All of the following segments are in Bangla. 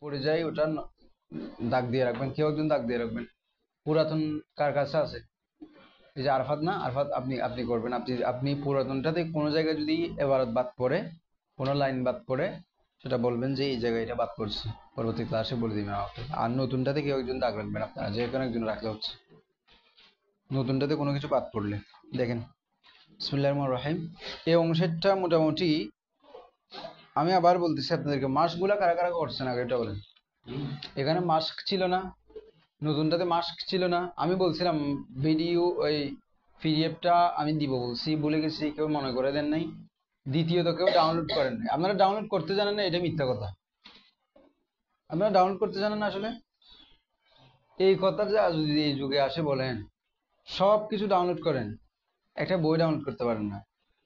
পড়ে যায় ওটা দাগ দিয়ে রাখবেন, কেউ একজন দাগ দিয়ে রাখবেন। পুরাতন কার কাছে আছে? এই যে আরফাত না, আরফাত আপনি আপনি করবেন। আপনি পুরাতনটাতে কোনো জায়গায় যদি এবারত বাদ পড়ে, কোনো লাইন বাদ পড়ে, সেটা বলবেন যে এই জায়গায় এটা বাদ পড়ছে, পরবর্তী ক্লাসে বলে দিবেন আমাকে। আর নতুনটাতে কেউ একজন দাগ রাখবেন, আপনারা যে কোনো একজন রাখলে হচ্ছে। নতুনটাতে কোনো কিছু বাদ পড়লে দেখেন। বিসমিল্লাহির রহমানির রহিম। এই অংশটা মোটামুটি আমি আবার বলতেছি আপনাদেরকে, মাসগুলা কারা কারা করছেন আগে এটা বলেন। এখানে মাস্ক ছিল না, নতুনটাতে মাস্ক ছিল না। আমি বলছিলাম ভিডিও ওই পিডিএফটা আমি দিব বলছি, ভুলে গেছি, কেউ মনে করে দেন নাই। দ্বিতীয়ত কেউ ডাউনলোড করেন নাই। আপনারা ডাউনলোড করতে জানেন না, এটা মিথ্যা কথা। আপনারা ডাউনলোড করতে জানেন না আসলে, এই কথা যদি এই যুগে আসে বলেন সব কিছু ডাউনলোড করেন, একটা বই ডাউনলোড করতে পারেন না।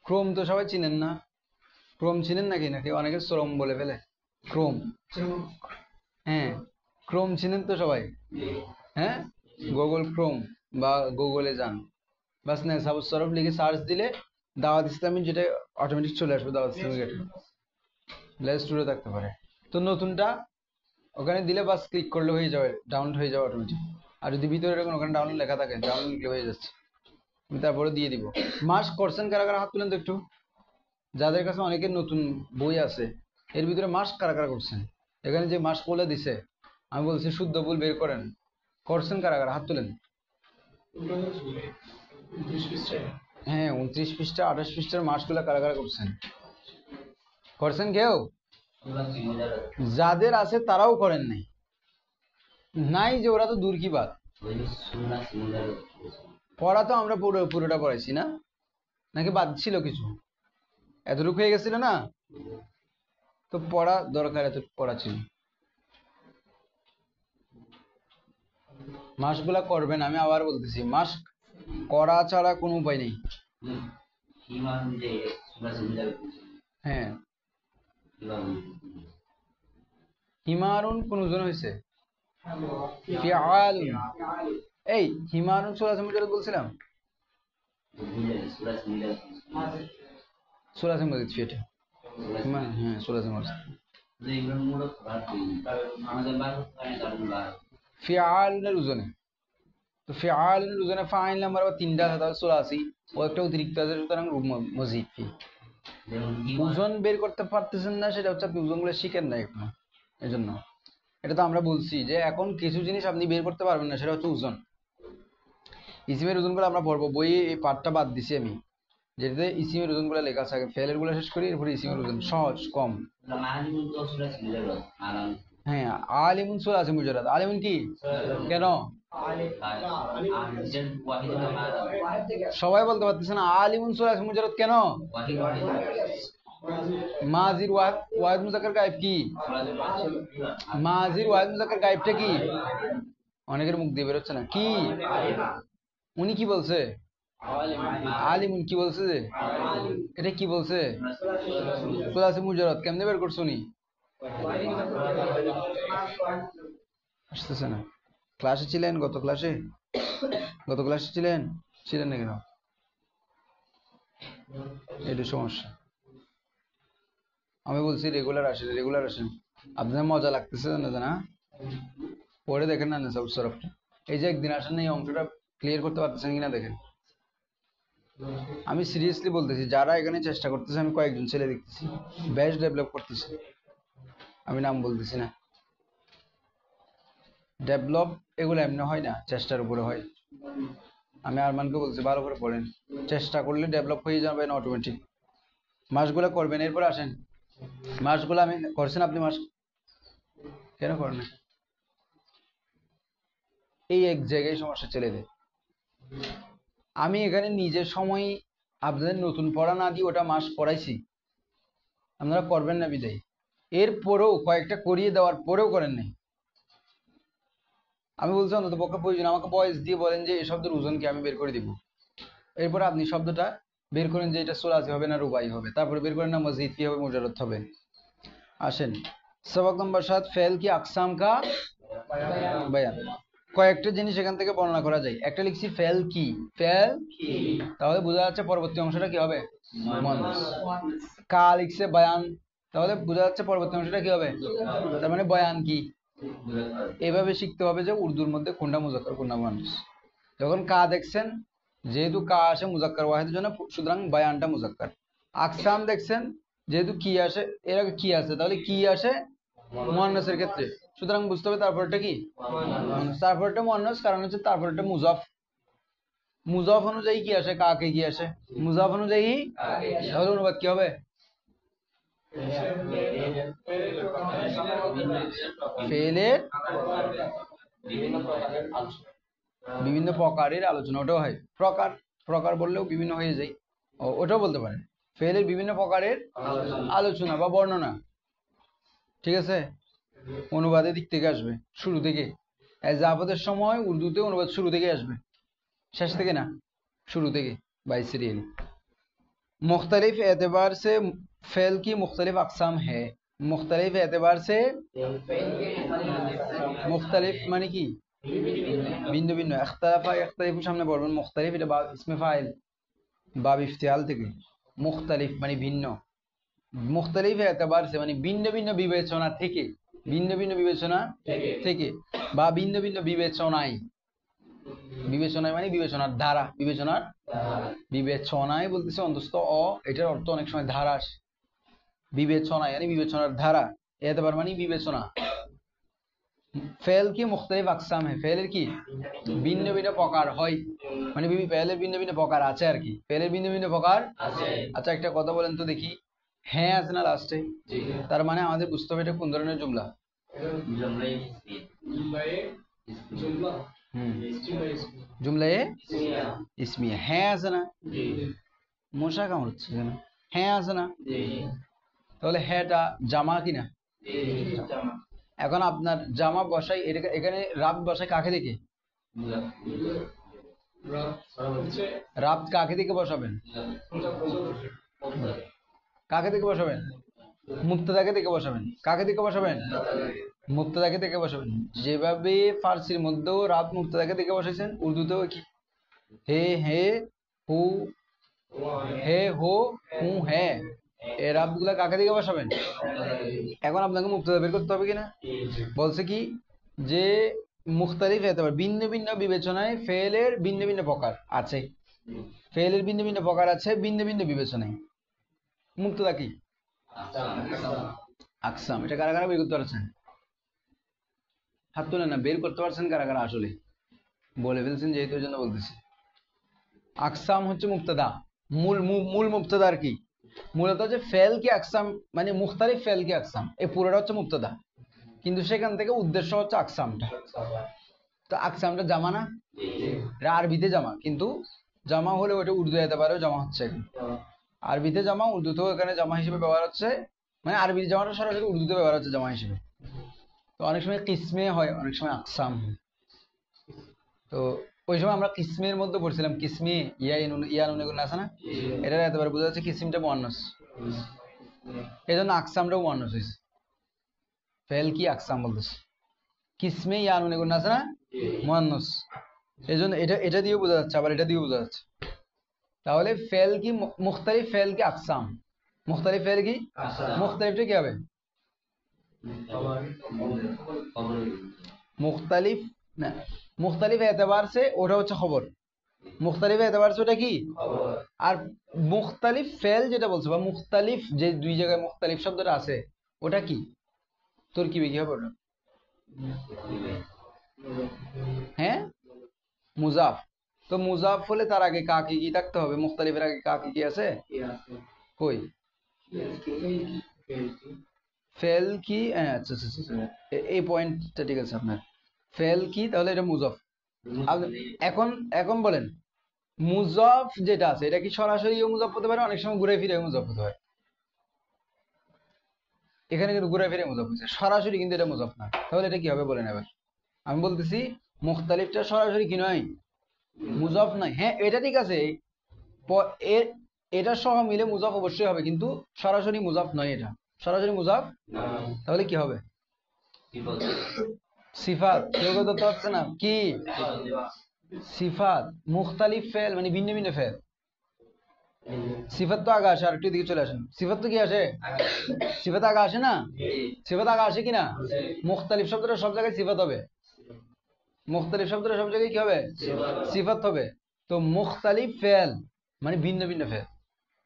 ক্রোম তো সবাই চিনেন না? ক্রোম চিনেন নাকি? নাকি অনেকে শ্রম বলে ফেলে। ক্রোম, হ্যাঁ ক্রোম চিনেন তো সবাই? হ্যাঁ, গুগল ক্রোম বা গুগলে যান, বাস না সাবুজ সরফ লিখে সার্চ দিলে দাওয়াত ইসলামী যেটা অটোমেটিক চলে আসবে, দাওয়াত ইসলামী গেটে প্লে স্টোরে থাকতে পারে। তো নতুনটা ওখানে দিলে বাস ক্লিক করলে হয়ে যাবে, ডাউনলোড হয়ে যাবে অটোমেটিক। আর যদি ভিতরে এরকম ওখানে ডাউনলোড লেখা থাকে, ডাউনলোড লিখলে হয়ে যাচ্ছে। আমি তারপরে দিয়ে দিব। মাস্ক করছেন কারা কারা? হাত তুলেন তো একটু। যাদের কাছে অনেকের নতুন বই আছে, এর ভিতরে মাস্ক কারা কারা করছেন? এখানে যে মাস্ক বলে দিছে, আমি বলছি শুদ্ধ ভুল বের করেন। করছেন কারা কারা? হাত তুলেন। হ্যাঁ 29 পৃষ্ঠা 28 পৃষ্ঠার মাস্কগুলো কারা কারা করছেন? করছেন কেউ? যাদের আছে তারাও করেন নাই, নাই যে ওরা তো দূর কি বাত। পড়া তো আমরা পুরোটা পড়াইছি না, নাকি বাদ ছিল কিছু? এতটুকু হয়ে গেছিল না, তো পড়া দরকার, এত পড়া ছিল। মাস্কগুলা করবেন, আমি আবার বলতেছি, মাস্ক করা ছাড়া কোনো উপায় নেই। হ্যাঁ হিমারুন কোন ওজন হয়েছে? ফিআলুন। এই হিমারুন সূরা মুজাদ্দাদ বলছিলাম, সূরা মুজাদ্দাদ এটা। হ্যাঁ সূরা মুজাদ্দাদ। ফিআলুনের ওজনে, তো ফিআলুনের ওজনে ফাইল নাম্বার আবার 3টা আছে, তাহলে 84, ও একটা অতিরিক্ত আছে, সুতরাং মজিদ ফি। ওজন বের করতে পারতেছেন না, সেটা হচ্ছে আপনি ওজনগুলো শিখেন না এখনো, এই জন্য। এটা তো আমরা বলছি যে এখন কিছু জিনিস আপনি বের করতে পারবেন না, সেটা হচ্ছে ওজন। ইসিমের ওজনগুলো আমরা পড়বো, বইয়ে এই পার্টটা বাদ দিছি আমি, যেটাতে ইসিমের ওজনগুলো লেখা থাকে। ফেলের গুলো শেষ করি, এরপরে ইসিমের ওজন সহজ কম। হ্যাঁ আলিমুন সূরা আছে মুজাররাদ। আলিমুন কি কেন? সবাই বলতে পারতেছে না আলিমুন সূরা আছে মুজাররাদ কেন? মাজির ওয়াহিদ মুজাক্কার গায়েব কি? মাজির ওয়াহিদ মুজাক্কার গায়েবটা কি? অনেকের মুখ দিয়ে বেরোচ্ছে না কি? উনি কি বলছে? আলিমুন কি বলছে যে এটা কি বলছে? সূরা আছে মুজাররাদ কেমনে বের করছো উনি? আসতেছে না। ক্লাসে ছিলেন? গত ক্লাসে ছিলেন? ছিলেন না কেন? এটা সমস্যা। আমি বলছি রেগুলার আসেন। আপনার মজা লাগতেছে না? পরে দেখেন না সাবুজ সরফটা। এই যে একদিন আসেন না, এই অংশটা ক্লিয়ার করতে পারতেছেন কিনা দেখেন। আমি সিরিয়াসলি বলতেছি, যারা এখানে চেষ্টা করতেছে, আমি কয়েকজন ছেলে দেখতেছি বেশ ডেভেলপ করতেছে। আমি নাম বলতেছি না। ডেভেলপ এগুলো এমনি হয় না, চেষ্টার উপরে হয়। আমি আরমানকে বলছি ভালো করে পড়েন, চেষ্টা করলে ডেভেলপ হয়ে যাবেন অটোমেটিক। মাসগুলো করবেন, এরপর আসেন। মাসগুলো আমি করছেন, আপনি মাস কেন করেন? এই এক জায়গায় সমস্যা ছেলেদের। আমি এখানে নিজের সময় আপনাদের নতুন পড়া না দিয়ে ওটা মাস পড়াইছি, আপনারা করবেন না বিদায়। এরপরেও কয়েকটা করিয়ে দেওয়ার পরেও করেন নাই। আমি বলছি অন্তত পক্ষে প্রয়োজন আমাকে ভয়েস দিয়ে বলেন যে এই শব্দের ওজন কি, আমি বের করে দিব। এরপরে আপনি শব্দটা বের করেন যে এটা সুলাসি হবে না রুবাই হবে, তারপরে বের করেন না মজিদ কি হবে, মুজাররদ হবে। আসেন সবক নম্বর 7, ফেল কি আকসাম কা বায়ান। কয়েকটা জিনিস এখান থেকে বর্ণনা করা যায়। একটা লিখছি ফেল কি, ফেল তাহলে বোঝা যাচ্ছে পরবর্তী অংশটা কি হবে, মুয়ান্নাস। কা লিখছে বায়ান, তাহলে বোঝা যাচ্ছে পরবর্তী অংশটা কি হবে, তার মানে বয়ান কি। এভাবে শিখতে হবে যে উর্দুর মধ্যে কোনটা মুজাক্কার কোনটা মুয়ান্নাস। যখন কা দেখছেন, যেহেতু কা আসে মুজাক্কার ওয়াহিদের জন্য, সুতরাং বয়ানটা মুজাক্কার। আকসাম দেখছেন, যেহেতু কি আসে, এর আগে কি আছে, তাহলে কি আসে মুয়ান্নাসের ক্ষেত্রে, সুতরাং বুঝতে হবে তারপরটা কি মুয়ান্নাস, তারপরটা মুয়ান্নাস, কারণ হচ্ছে তারপরটা মুজাফ। মুজাফ অনুযায়ী কি আসে, কাকে কি আসে, মুজাফ অনুযায়ী, তাহলে অনুবাদ কি হবে, ফেলের বিভিন্ন প্রকারের আলোচনা, ওটাও হয় প্রকার, প্রকার বললেও বিভিন্ন হয়ে যায়, ওটাও বলতে পারেন ফেলের বিভিন্ন প্রকারের আলোচনা বা বর্ণনা। ঠিক আছে, অনুবাদের দিক থেকে আসবে, শুরু থেকে। জাফতের সময় উর্দুতে অনুবাদ শুরু থেকে আসবে, শেষ থেকে না, शुरू থেকে बाई सीरियल। मुख्तलिफ एतबार से फेल की मुख्तलिफ अकसाम है। मुख्तलिफ एतबार से मुख्तलिफ माने की भिन्न भिन्न, इख्तलाफा इख्तलिफ सामने पड़বেন, मुख्तलिफ এটা ইসমে ফাইল বাব ইফতিআল থেকে, মুখতালিফ মানে ভিন্ন, মুখতালিফ এতবার সে মানে ভিন্ন ভিন্ন বিবেচনা থেকে, ভিন্ন ভিন্ন বিবেচনা থেকে, বা ভিন্ন ভিন্ন বিবেচনায়, বিবেচনায় মানে বিবেচনার ধারা, বিবেচনার বিবেচনায় বলতেছে অন্তস্থ অ, এটার অর্থ অনেক সময় ধারা আসে, বিবেচনায় মানে বিবেচনার ধারা, এতবার মানে বিবেচনা। ফেল কি মুখতালিফ আকসাম হে, ফেলের কি ভিন্ন ভিন্ন প্রকার হয়, মানে ফেলের ভিন্ন ভিন্ন প্রকার আছে আর কি, ফেলের ভিন্ন ভিন্ন প্রকার আছে। আচ্ছা একটা কথা বলেন তো দেখি, হ্যাঁ আছে না লাস্টে, তার মানে আমাদের বুঝতে হবে এটা কোন ধরনের জুমলা, জুমলায়ে ইসমিয়া। হ্যাঁ আছে না, মশা কামড়াচ্ছে কেন, হ্যাঁ আছে না, তাহলে হ্যাঁটা জামা কিনা, এখন আপনার জামা বসাই, এখানে রাব বসাই কাকে দেখে, রাব কাকে দিকে বসাবেন, কাকে দিকে বসাবেন, মুক্তদাকে দিকে বসাবেন, কাকে দিকে বসাবেন, মুক্তদাকে দিকে বসাবেন। যেভাবে ফার্সির মধ্যেও রাব মুক্তদাকে দিকে বসাইছেন, উর্দুতেও কি হে হে হু, হে হো হু হ্যাঁ, এই রাব গুলা কাকে দিকে বসাবেন। এখন আপনাকে মুক্তদা বের করতে হবে কিনা, বলছে কি যে মুখতালিফ এতবার ভিন্ন ভিন্ন বিবেচনায় ফেলের ভিন্ন ভিন্ন প্রকার আছে, ফেলের ভিন্ন ভিন্ন প্রকার আছে ভিন্ন ভিন্ন বিবেচনায়। মুক্তদা কি আকসাম, এটা কারা কারা বের করতে পারছেন, হাত তুলে না, বের করতে পারছেন কারা কারা, আসলে বলে ফেলছেন যেহেতু ওই জন্য বলতেছি। আকসাম হচ্ছে মুক্তদা, মূল মূল মুক্তদা আর কি, মূলত হচ্ছে ফেল কি আকসাম মানে মুখতালিফ ফেল কি আকসাম, এই পুরোটা হচ্ছে মুক্তদা, কিন্তু সেখান থেকে উদ্দেশ্য হচ্ছে আকসামটা। তো আকসামটা জামা না, এটা আরবিতে জামা, কিন্তু জামা হলে ওটা উর্দু এতবারেও জামা হচ্ছে, আরবিতে জামা উর্দুতেও এখানে জামা হিসেবে ব্যবহার হচ্ছে, মানে আরবির জামাটা সরাসরি উর্দুতে ব্যবহার হচ্ছে জামা হিসেবে। তো অনেক সময় কিসমে হয়, অনেক সময় আকসাম হয়। তো ওই সময় আমরা কিসমের মধ্যে পড়ছিলাম, কিসমে ইয়ানুন এগুলো আছে না, এটার এতবার বোঝা যাচ্ছে কিসিমটা মুয়ান্নাস, এই জন্য আকসামটাও মুয়ান্নাস হয়েছে, ফেল কি আকসাম বলতেছে, কিসমে ইয়ানুন এগুলো আছে না মুয়ান্নাস, এই জন্য এটা এটা দিয়েও বোঝা যাচ্ছে, আবার এটা দিয়েও বোঝা যাচ্ছে। তাহলে ফেল কি মুখতালিফ ফেল কি আকসাম, মুখতালিফ ফেল কি মুখতালিফটা কি হবে, মুখতালিফ না, মুখতালিফ এতবার সে ওটা হচ্ছে খবর, মুখতালিফ এতবার সে ওটা কি, আর মুখতালিফ ফেল যেটা বলছে বা মুখতালিফ যে দুই জায়গায় মুখতালিফ শব্দটা আছে ওটা কি, তোর কি কি হবে ওটা, হ্যাঁ মুজাফ। তো মুজাফ হলে তার আগে কাকে কি থাকতে হবে, মুখতালিফের আগে কাকে কি আছে, কই ফেল কি, আচ্ছা আচ্ছা আচ্ছা, এই পয়েন্টটা ঠিক আছে আপনার, ফেল কি তাহলে এটা মুজাফ। এখন এখন বলেন মুজাফ যেটা আছে এটা কি সরাসরি মুজাফ হতে পারে, অনেক সময় ঘুরে ফিরে মুজাফ হতে পারে, এখানে কিন্তু ঘুরে ফিরে মুজাফ হয়েছে, সরাসরি কিন্তু এটা মুজাফ না, তাহলে এটা কি হবে বলেন এবার। আমি বলতেছি মুখতালিফটা সরাসরি কি নয়, মুজাফ নয়, হ্যাঁ এটা ঠিক আছে, এটা সহ মিলে মুজাফ অবশ্যই হবে, কিন্তু সরাসরি মুজাফ নয়, এটা সরাসরি মুজাফ, তাহলে কি হবে সিফাত, কেউ কেউ ধরতে পারছে না কি সিফাত, মুখতালিফ ফেল মানে ভিন্ন ভিন্ন ফেল, সিফাত তো আগে আসে, আর একটু দিকে চলে আসেন। সিফাত তো কি আসে? সিফাত আগে আসে না? সিফাত আগে আসে কিনা? মুখতালিফ শব্দটা সব জায়গায় সিফাত হবে। মুখতালিফ শব্দটা সব জায়গায় কি হবে? সিফাত হবে। তো মুখতালিফ ফেল মানে ভিন্ন ভিন্ন ফেল,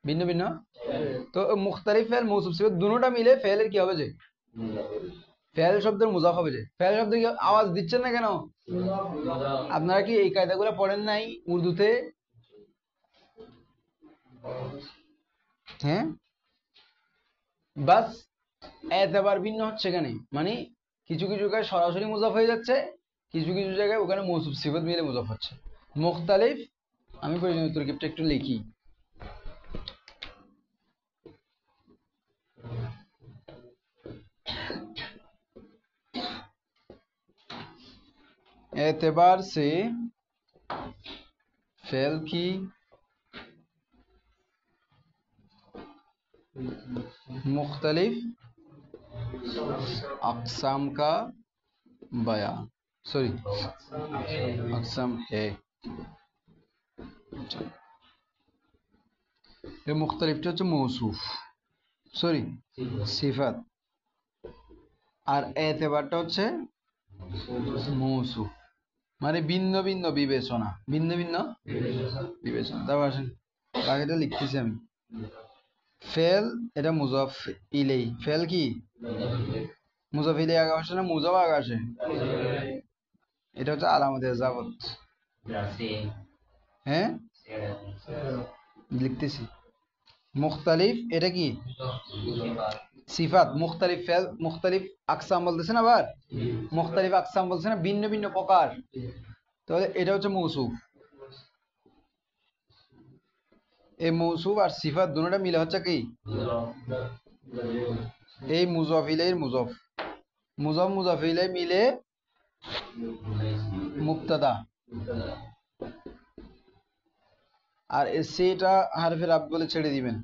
ভিন্ন ভিন্ন। তো মুখতালিফ ফেল মৌসুফ সিফাত দুটোটা মিলে ফেলের কি হবে? যে ফেল শব্দের মুজাফ হবে। যে ফেল শব্দ কি আওয়াজ দিচ্ছেন না কেন? আপনারা কি এই কায়দাগুলো পড়েন নাই উর্দুতে? হ্যাঁ, বাস এতবার ভিন্ন হচ্ছে এখানে, মানে কিছু কিছু জায়গায় সরাসরি মুজাফ হয়ে যাচ্ছে, কিছু কিছু জায়গায় ওখানে মৌসুফ সিফাত মিলে মুজাফ হচ্ছে। মুখতালিফ, আমি প্রয়োজনীয় তরকিবটা একটু লিখি। एतबार से फेल की मुख्तलिफ अक़साम का बयान, सॉरी अक़साम है। ये मुख्तलिफটা হচ্ছে মৌসুফ, সরি সিফাত, আর এতেবারটা হচ্ছে মৌসুফ, মানে ভিন্ন ভিন্ন বিবেচনা, ভিন্ন ভিন্ন বিবেচনা। তারপর আসেন বাকিটা লিখতেছি আমি। ফেল এটা মুজাফ ইলাই, ফেল কি মুজাফ ইলাই আগে আসে না মুজাফ আগে আসে? এটা হচ্ছে আলামতে যাবত। হ্যাঁ লিখতেছি। মুখতালিফ এটা কি সিফাত, মুখতালিফ ফেল, মুখতালিফ আকসাম বলতেছেন, আবার মুখতালিফ আকসাম বলছেন না, ভিন্ন ভিন্ন প্রকার। তাহলে এটা হচ্ছে মৌসুফ। এই মৌসুফ আর সিফাত দুটোটা মিলে হচ্ছে কি এই মুজাফ ইলাইহির মুজাফ, মুজাফ মুজাফ ইলাইহি মিলে মুবতাদা, আর সেটা হারফে রাব বলে ছেড়ে দিবেন।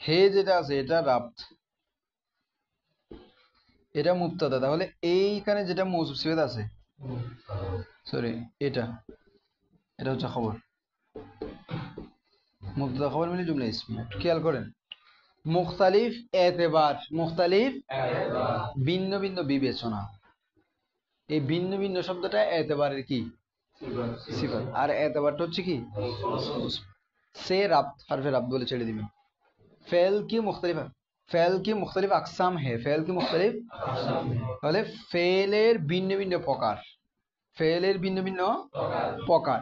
হে যেটা আছে এটা রাব্ত, এটা মুবতাদা। তাহলে এইখানে যেটা মৌসুফ সিফাত আছে, সরি এটা এটা হচ্ছে খবর। মুবতাদা খবর মিলে জুমলা ইসমি। খেয়াল করেন, মুখতালিফ এতেবার, মুখতালিফ ভিন্ন ভিন্ন বিবেচনা। এই ভিন্ন ভিন্ন শব্দটা এতেবারের কি সিফাত, আর এতেবারটা হচ্ছে কি সে রাব্ত, হারফে রাব্ত বলে ছেড়ে দিবেন। फेल की मुख्तलिफ, फेल की मुख्तलिफ আকসাম है, फेल की मुख्तलिफ তাহলে ফেলের ভিন্ন ভিন্ন প্রকার, ফেলের ভিন্ন ভিন্ন প্রকার,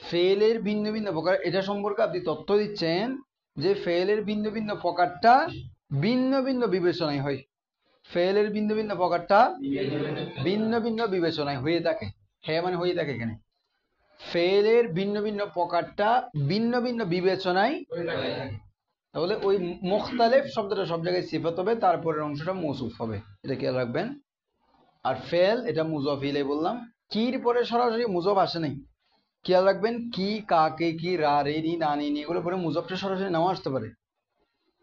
ফেলের ভিন্ন ভিন্ন প্রকার। এটা সম্পর্কে আপনি তথ্য দিচ্ছেন যে ফেলের ভিন্ন ভিন্ন প্রকারটা ভিন্ন ভিন্ন বিবেচনায় হয়, ফেলের ভিন্ন ভিন্ন প্রকারটা ভিন্ন ভিন্ন বিবেচনায় হয়ে থাকে। হ্যাঁ মানে হয়ে থাকে, এখানে ফেলের ভিন্ন ভিন্ন প্রকারটা ভিন্ন ভিন্ন বিবেচনায়। তাহলে ওই মুখতালিফ শব্দটা সব জায়গায় সিফাত হবে, তারপরের অংশটা মৌসুফ হবে, এটা খেয়াল রাখবেন। আর ফেল এটা মুজাফ ইলাইহি বললাম, কির পরে সরাসরি মুজাফ আসে নাই, খেয়াল রাখবেন। কি কাকে কি রা রে রি না নি এগুলো পরে মুজাফটা সরাসরি নাও আসতে পারে,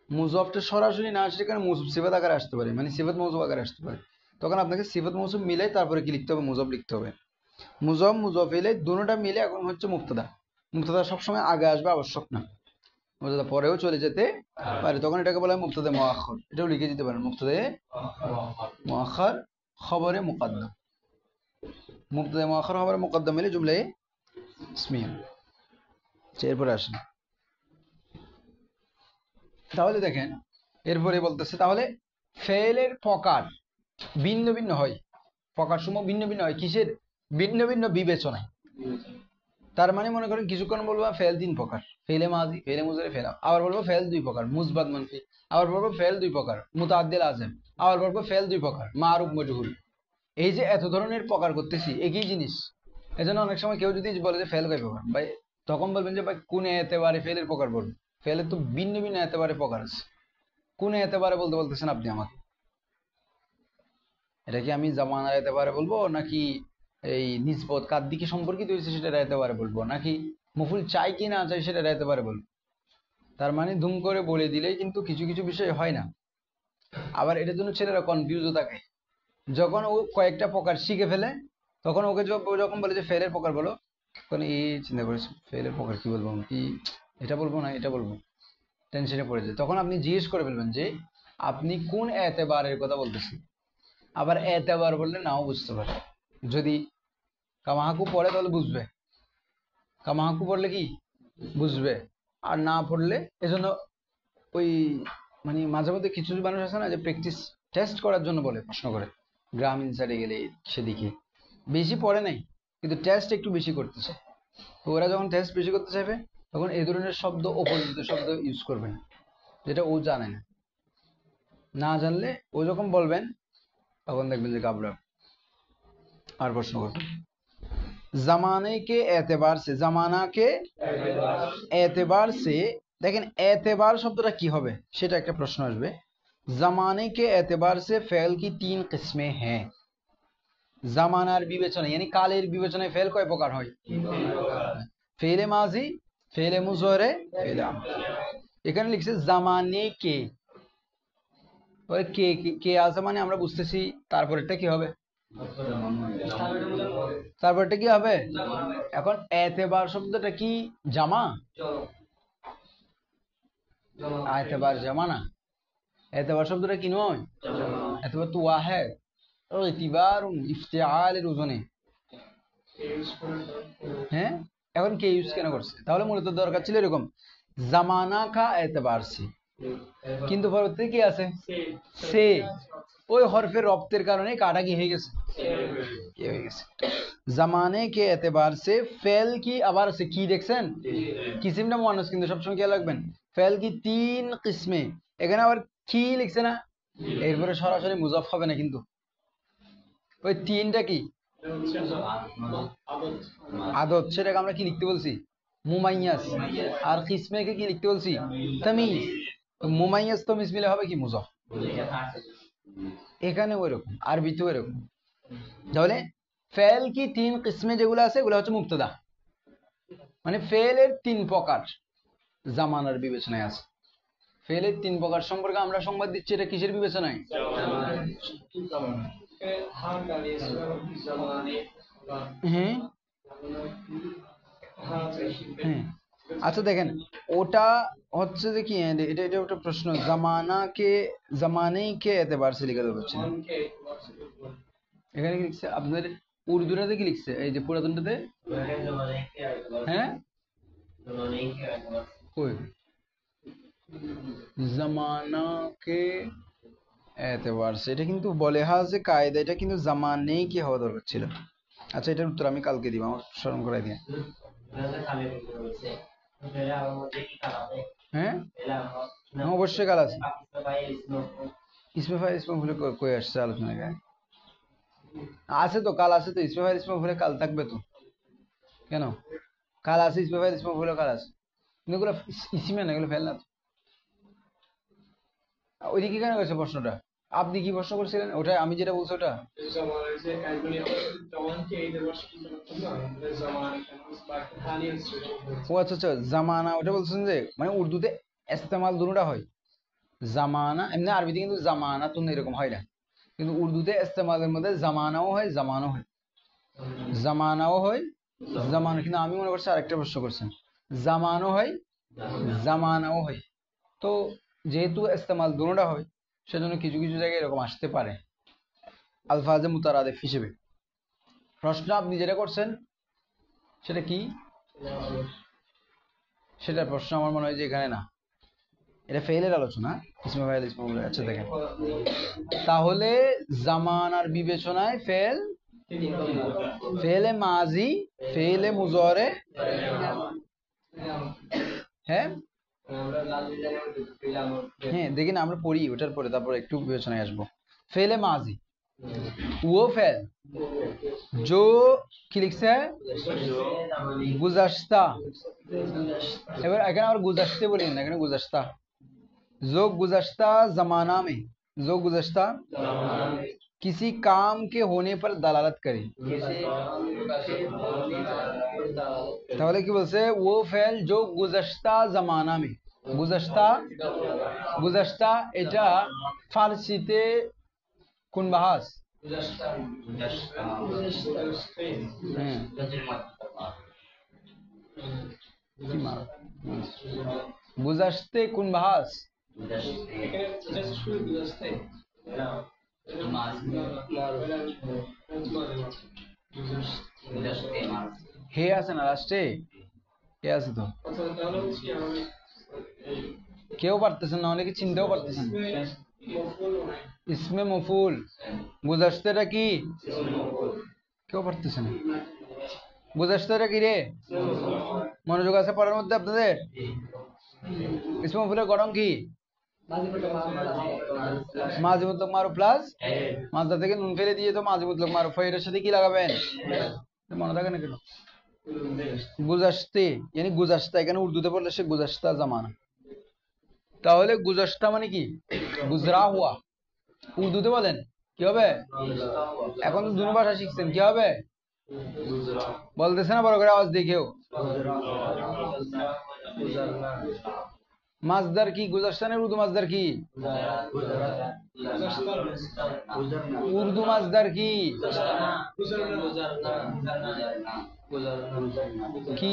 মুজাফটা সরাসরি না আসলে এখানে মৌসুফ সিফাত আকারে আসতে পারে, মানে সিফাত মৌসুফ আকারে আসতে পারে। তখন আপনাকে সিফাত মৌসুফ মিলে তারপরে কি লিখতে হবে, মুজাফ লিখতে হবে। মুজাফ মুজাফ ইলাইহি দুটোটা মিলে এখন হচ্ছে মুবতাদা। মুবতাদা সবসময় আগে আসবে আবশ্যক না, মুবতাদা পরেও চলে যেতে পারে, তখন এটাকে বলা হয় মুবতাদা মুআখার। এটাও লিখে দিতে পারেন, মুবতাদা মুআখার খবরে মুকদ্দম। মুবতাদা মুআখার খবরে মুকদ্দম মিলে জুমলায়ে ইসমিয়া। এরপরে আসেন, তাহলে দেখেন এরপরে বলতেছে তাহলে ফেলের প্রকার ভিন্ন ভিন্ন হয়, প্রকার সমূহ ভিন্ন ভিন্ন হয় কিসের? ভিন্ন ভিন্ন বিবেচনায়। তার মানে মনে করেন কিছুক্ষণ বলবো ফেল তিন প্রকার, ফেলে মাজি, ফেলে মুজারি, ফেল, আবার বলবো ফেল দুই প্রকার, মুসবাত মানফি, আবার বলবো ফেল দুই প্রকার, মুতাআদ্দিল আযম, আবার বলবো ফেল দুই প্রকার, মারুফ মজহুল। এই যে এত ধরনের প্রকার করতেছি একই জিনিস, এজন্য অনেক সময় কেউ যদি বলে যে ফেল কয় প্রকার ভাই, তখন বলবেন যে ভাই কোন এতেবারে ফেলের প্রকার বলুন। ফেলের তো ভিন্ন ভিন্ন এতেবারে প্রকার আছে, কোন এতেবারে বলতে বলতেছেন আপনি আমাকে? এটা কি আমি জামানার এতেবারে বলবো, নাকি এই নিসবত কার দিকে সম্পর্কিত হয়েছে সেটা এতেবারে বলবো, নাকি মফুল চাই কি না চাই সেটা এতেবারে বলবো? তার মানে ধুম করে বলে দিলেই কিন্তু কিছু কিছু বিষয় হয় না। আবার এটার জন্য ছেলেরা কনফিউজও থাকে, যখন ও কয়েকটা প্রকার শিখে ফেলে তখন ওকে যখন বলে যে ফেলের প্রকার বলো, তখন এই চিন্তা করে ফেলের প্রকার কি বলবো, কি এটা বলবো না এটা বলবো, টেনশনে পড়ে যায়। তখন আপনি জিজ্ঞেস করে ফেলবেন যে আপনি কোন এতেবারের কথা বলতেছেন। আবার এতেবার বললে নাও বুঝতে পারে। যদি কামাহাকু পড়ে তাহলে বুঝবে, কামাহাকু পড়লে কি বুঝবে, আর না পড়লে এজন্য ওই মানে মাঝে মধ্যে কিছু মানুষ আছে না যে প্র্যাকটিস টেস্ট করার জন্য বলে, প্রশ্ন করে গ্রামীণ সাইডে গেলে সেদিকে বেশি পড়ে নাই কিন্তু টেস্ট একটু বেশি করতেছে, তো ওরা যখন টেস্ট বেশি করতে চাইবে তখন এই ধরনের শব্দ, অপরিচিত শব্দ ইউজ করবেন যেটা ও জানে না। না জানলে ও যখন বলবেন তখন দেখবেন যে ঘাবড়া। আর প্রশ্ন করবেন জামানে কে এতেবার সে, জামানা কে এতেবার সে, দেখেন এতেবার শব্দটা কি হবে সেটা একটা প্রশ্ন আসবে। জামানে কে এতেবার সে ফেল কি 3 কিসমে হ্যাঁ। জামানার বিবেচনায় यानी কালের বিবেচনায় ফেল কয় প্রকার হয়? ফেলে মাজি, ফেলে মুজরে, ফেলে আমর। এখানে লিখছে জামানে কে, কে কে আছে মানে আমরা বুঝতেছি তারপরেরটা কি হবে, তারপরটা কি হবে। এখন এতেবার শব্দটা কি জামা? এতেবার জামা না, এতেবার শব্দটা কি নয়, এতেবার তো ওয়াহেদ, ইতিবার ইফতিআলের ওজনে। হ্যাঁ, এখন কে ইউজ কেন করছে, তাহলে মূলত দরকার ছিল এরকম জামানা কা এতেবার সে, কিন্তু পরবর্তীতে কি আছে সে, ওই হরফের রপ্তের কারণে কাটা কি হয়ে গেছে, কি হয়ে গেছে। জামানে কে এতেবার সে ফেল কি আবার আছে কি দেখছেন, কিসিমটা মুয়ান্নাস কিন্তু সবসময় খেয়াল রাখবেন। ফেল কি 3 কিসমে, এখানে আবার কি লিখছে না, এরপরে সরাসরি মুজাফ হবে না কিন্তু ওই তিনটা কি আদত, সেটাকে আমরা কি লিখতে বলছি মুমাইয়াস, আর কিসমে কে কি লিখতে বলছি তামিজ। তো মুমাইয়াস তামিজ মিলে হবে কি মুজাফ। এখানে ওইরকম আরবিতেও এরকম। তাহলে ফেল কি 3 কিসমে যেগুলো আছে এগুলো হচ্ছে মুবতাদা, মানে ফেলের 3 প্রকার জামানার বিবেচনায় আছে। ফেলের 3 প্রকার সম্পর্কে আমরা সংবাদ দিচ্ছি, এটা কিসের বিবেচনায়? হ্যাঁ হ্যাঁ, আচ্ছা দেখেন ওটা হচ্ছে যে কি, এটা এটা একটা প্রশ্ন, জামানাকে জামানেই কে এতেবার সে লিখে হচ্ছে না। এখানে কি লিখছে আপনাদের উর্দুটাতে কি লিখছে, এই যে পুরাতনটাতে? হ্যাঁ কই জামানা কে এতেবার সে, এটা কিন্তু বলে হাজে কায়দা, এটা কিন্তু জামানেই কি হওয়া দরকার ছিল। আচ্ছা এটার উত্তর আমি কালকে দিব, আমার স্মরণ করাই দিয়ে। হ্যাঁ অবশ্যই কাল আছে, ইসমে ফাইল ইসমে ভুলে কই আসছে আলোচনা গায়ে আছে তো, কাল আছে তো, ইসমে ফাইল ইসমে ভুলে কাল থাকবে তো, কেন কাল আছে, ইসমে ফাইল ইসমে ভুলে কাল আছে, কিন্তু এগুলো ইসিমে না, এগুলো ফেল না। ওইদিকে কেন গেছে প্রশ্নটা, আপনি কি প্রশ্ন করছিলেন ওটা, আমি যেটা বলছি ওটা? ও আচ্ছা আচ্ছা, জামানা ওটা বলছেন যে মানে উর্দুতে ইস্তেমাল দুটোটা হয়, জামানা এমনি আরবিতে কিন্তু জামানা তুন এরকম হয় না, কিন্তু উর্দুতে ইস্তেমালের মধ্যে জামানাও হয় জামানও হয়, জামানাও হয় জামানা, কিন্তু আমি মনে করছি আরেকটা প্রশ্ন করছেন, জামানও হয় জামানাও হয়। তো যেহেতু ইস্তেমাল দুটোটা হয় সেজন্য কিছু কিছু জায়গায় এরকম আসতে পারে আলফাজে মুতারাদিফ হিসেবে। প্রশ্ন আপনি যেটা করছেন সেটা কি, সেটা প্রশ্ন আমার মনে হয় যে এখানে না, এটা ফেলের আলোচনা, ইসমে ফাইল ইসমে ফাইল। আচ্ছা দেখেন তাহলে জামানার বিবেচনায় ফেল, ফেলে মাজি, ফেলে মুজরে, হ্যাঁ হ্যাঁ দেখি না আমরা পড়ি ওটার পরে, তারপর একটু বিবেচনায় আসবো। ফেলে মাজি वो फेल जो কি লিখছে গুজাশতা, এবার এখানে আবার গুজাশতে বলি না, এখানে গুজাশতা, जो गुज़श्ता जमाना में, जो गुज़श्ता किसी काम के होने पर दलालत करे, তাহলে কি বলছে वो फेल जो गुज़श्ता जमाना में, गुज़श्ता गुज़श्ता এটা ফারসিতে কোন বাহাস, কি মার গুজাশতে কোন বাহাস হে আছে না লাস্টে, হে আছে তো, কেউ পারতেছেন না, অনেকে চিনতেও পারতেছেন। ইসমে মফুল, গুজাশতেটা কি, কেউ পারতেছে না। গুজাশতেটা কি রে, মনোযোগ আছে পড়ার মধ্যে আপনাদের? ইসমে মফুলের গঠন কি? মাঝি মুতলক মারুফ প্লাস মাজদা থেকে নুন ফেলে দিয়ে তো মাঝি মুতলক মারুফ হয়, এটার সাথে কি লাগাবেন? মনে থাকে না কেন? গুজাশতে यानी গুজাশতা, এখানে উর্দুতে বললে সে গুজাশতা জামানা। তাহলে গুজাশতা মানে কি? গুজরা হুয়া। উর্দুতে বলেন কি হবে? এখন তো দুটো ভাষা শিখছেন, কি হবে বলতেছে না বড় করে আওয়াজ দিয়ে কেউ? মাজদার কি গুজাশতানের উর্দু মাজদার কি? উর্দু মাজদার কি? কি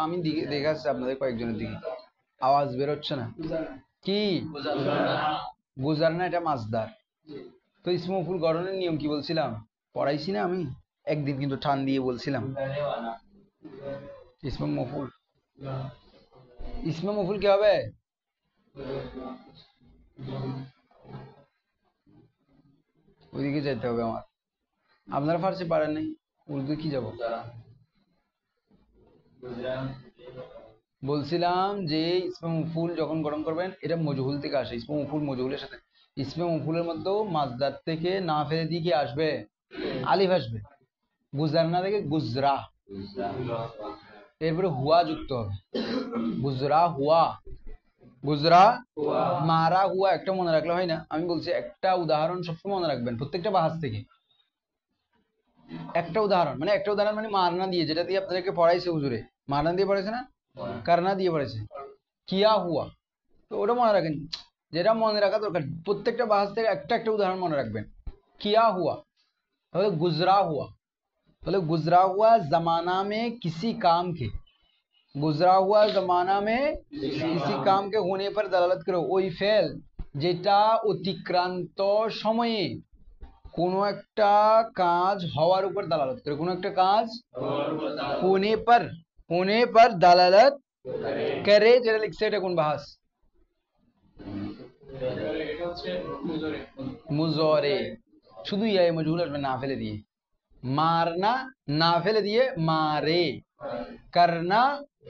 আমি দেখাচ্ছি আপনাদের কয়েকজনের দিকে, আওয়াজ বেরোচ্ছে না। কি গুজারনা, এটা মাজদার। তো ইসমে মফুল গঠনের নিয়ম কি বলছিলাম, পড়াইছি না আমি একদিন, কিন্তু টান দিয়ে বলছিলাম। ইসমে মফুল, ইসমে মফুল কি হবে? ওইদিকে যেতে হবে আমার, আপনারা ফার্সি পারেন নাই, উর্দু কি যাব? বলছিলাম যে ইসমে মফুল যখন গঠন করবেন, এটা মজহুল থেকে আসে। ইসমে মফুল মজহুলের সাথে, ইসমে মফুলের মধ্যেও মাজদার থেকে না ফেলে দিয়ে কি আসবে? আলিফ আসবে। গুজারনা থেকে গুজরা, এরপরে হুয়া যুক্ত হবে, গুজরা হুয়া, গুজরা মারা হুয়া। একটা মনে রাখলে হয় না, আমি বলছি একটা উদাহরণ সবসময় মনে রাখবেন প্রত্যেকটা বাহাস থেকে। একটা উদাহরণ মানে মারনা দিয়ে, যেটা দিয়ে আপনাদেরকে পড়াইছে হুজুরে, মারনা দিয়ে পড়াইছে না, কারনা দিয়ে পড়াইছে, কিয়া হুয়া। তো ওটা মনে রাখেন, যেটা মনে রাখা দরকার, প্রত্যেকটা বাহাস থেকে একটা একটা উদাহরণ মনে রাখবেন। কিয়া হুয়া, তাহলে গুজরা হুয়া, তাহলে গুজরা হুয়া जमाना में किसी काम के, गुजरा हुआ जमाना में किसी काम के होने पर दलालत करे, ওই ফেল যেটা অতিক্রান্ত সময়ে কোনো একটা কাজ হওয়ার উপর দালালত করে, কোনো একটা কাজ होने पर দালালত করে, যেটা লিখছে এটা কোন বাহাস? মুজরে, শুধু ইয়া মজহুল আসবে না ফেলে দিয়ে। মারনা না ফেলে দিয়ে মারে, করনা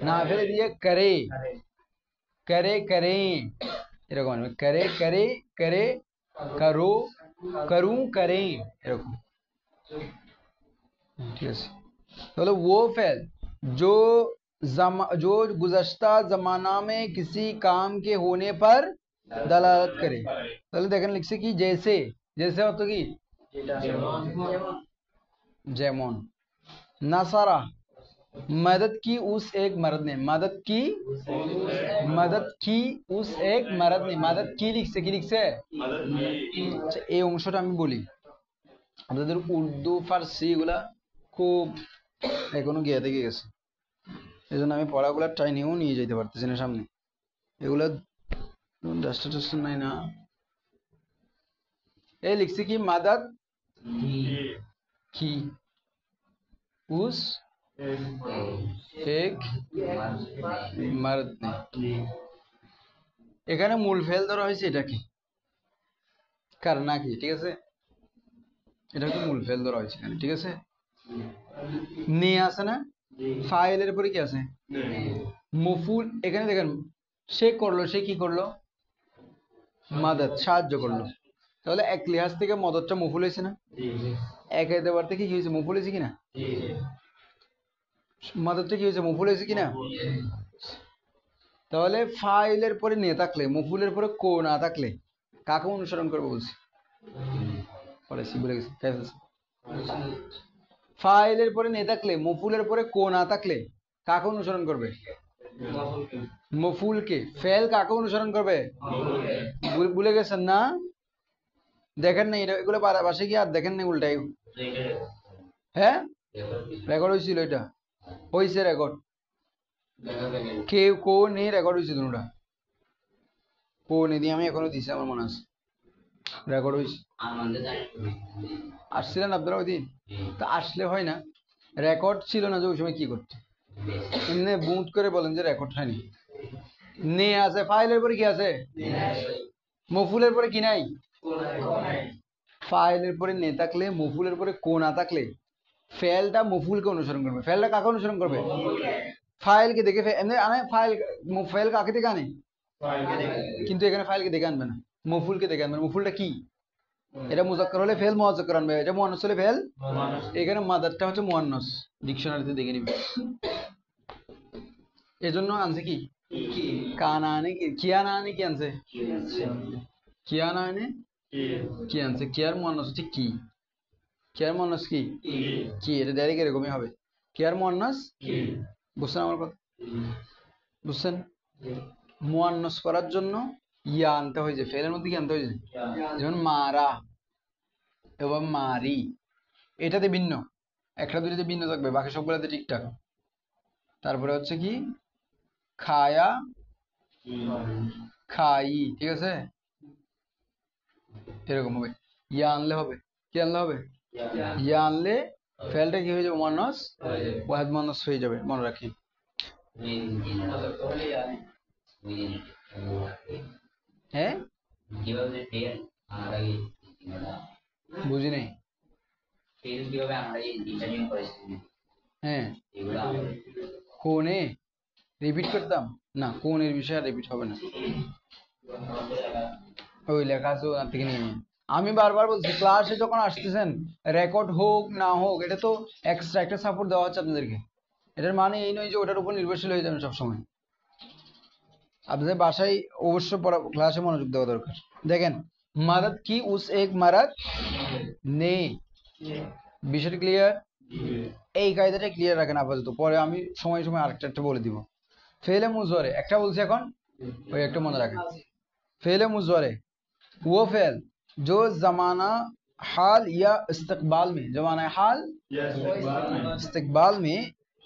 না ফেলে দিয়ে করে, करे करें, এরকম करे करे करे करो करूं करें, এরকম। ঠিক আছে, তাহলে वो फेल जो गुज़श्ता जमाना में किसी काम के होने पर दलालत करे। তাহলে দেখেন লিখছে কি, जैसे, जैसे অর্থ কি? যেমন। নাসারা, मदद की उस एक मर्द ने, मदद की उस एक मर्द ने, मदद की লিখছে, কি লিখছে? আচ্ছা, এই অংশটা আমি বলি, আপনাদের উর্দু ফার্সি এগুলা খুব এখনো গিয়ে থেকে গেছে, এই জন্য আমি পড়াগুলা ট্রাইনিংও নিয়ে যেতে পারতেছি না সামনে। এগুলা ডাস্টার টাস্টার নাই না। এই লিখছে কি, মাদাদ কি उस एक मर्द ने, এখানে মূল ফেল ধরা হয়েছে, এটা কি কারনা কি, ঠিক আছে, এটা কি মূল ফেল ধরা হয়েছে এখানে, ঠিক আছে। নে আছে না, ফাইলের পরে কি আছে? মফুল। এখানে দেখেন সে করলো, সে কি করলো? মাদাদ, সাহায্য করলো। তাহলে এক লিহাজ থেকে মদতটা মফুল হয়েছে না, এক এতবার থেকে কি হয়েছে? মফুল হয়েছে কিনা? মাদাদটা কি হয়েছে? মফুল হয়েছে কিনা? তাহলে ফাইলের পরে নে থাকলে, মফুলের পরে কো না থাকলে কাকে অনুসরণ করবে বলছি? ভুলে গেছি। ফাইলের পরে নে থাকলে, মফুলের পরে কো না থাকলে কাকে অনুসরণ করবে? মফুলকে। ফেল কাকে অনুসরণ করবে? ভুলে গেছেন না? দেখেন না এগুলো বাসে কি আর দেখেন না? উল্টাই, হ্যাঁ রেকর্ড হয়েছিল, এটা হয়েছে রেকর্ড। কে কো নে রেকর্ড হয়েছে দুটা কো নে দিয়ে আমি এখনো দিছি আমার মনে আছে রেকর্ড হয়েছে আসছিলেন আপনারা ওই দিন তা আসলে হয় না রেকর্ড ছিল না যে ওই সময় কি করতে এমনি বুট করে বলেন যে রেকর্ড হয়নি নে আছে ফাইলের পরে কি আছে মফুলের পরে কি নাই ফাইলের পরে নে থাকলে মফুলের পরে কো না থাকলে ফেলটা মফুলকে অনুসরণ করবে ফেলটা কাকে অনুসরণ করবে ফাইলকে দেখে এমনি আনে ফাইল ফেল কাকে দেখে আনে কিন্তু এখানে ফাইলকে দেখে আনবে না মফুলকে দেখে আনবে মফুলটা কি এটা মুজাক্কার হলে ফেল মুয়াজ্জাক্কার আনবে এটা মুয়ান্নাস হলে ফেল এখানে মাদারটা হচ্ছে মুয়ান্নাস ডিকশনারিতে দেখে নিবে এজন্য আনছে কি কানা আনে কি কিয়ানা আনে কি আনছে কিয়ানা আনে কি আনছে কিয়ার মুয়ান্নাস হচ্ছে কি কিয়ার মুয়ান্নাস কি কি এটা ডাইরেক্ট এরকমই হবে কিয়ার মুয়ান্নাস বুঝছেন আমার কথা বুঝছেন মুয়ান্নাস করার জন্য ইয়া আনতে হয়েছে ফেলের মধ্যে কি আনতে হয়েছে যেমন মারা এবং মারি এটাতে ভিন্ন একটা দুইটাতে ভিন্ন থাকবে বাকি সবগুলোতে ঠিকঠাক তারপরে হচ্ছে কি খায়া খাই ঠিক আছে এরকম হবে ইয়া আনলে হবে কি আনলে হবে ইয়া আনলে ফেলটা কি হয়ে যাবে মুয়ান্নাস ওয়াহিদ মুয়ান্নাস হয়ে যাবে মনে রাখি হ্যাঁ বুঝি নাই হ্যাঁ কোনে রিপিট করতাম না কোনের বিষয়ে রিপিট হবে না ওই লেখা আছে ওনার থেকে নিয়ে নিন আমি বারবার বলছি ক্লাসে যখন আসতেছেন রেকর্ড হোক না হোক এটা তো এক্সট্রা একটা সাপোর্ট দেওয়া হচ্ছে আপনাদেরকে এটার মানে এই নয় যে ওটার উপর নির্ভরশীল হয়ে যাবেন সবসময় আপনাদের বাসায় অবশ্য ক্লাসে মনোযোগ দেওয়া দরকার দেখেন মাদাদ কি উস এক মারাদ নে বিষয়টা ক্লিয়ার এই কায়দাটা ক্লিয়ার রাখেন আপাতত পরে আমি সময় সময় আরেকটা একটা বলে দিব ফেলে মুজরে একটা বলছি এখন ওই একটা মনে রাখেন फेल मुज़ारे वो फेल जो ज़माना हाल या इस्तकबाल में ज़माना हाल इस्तकबाल में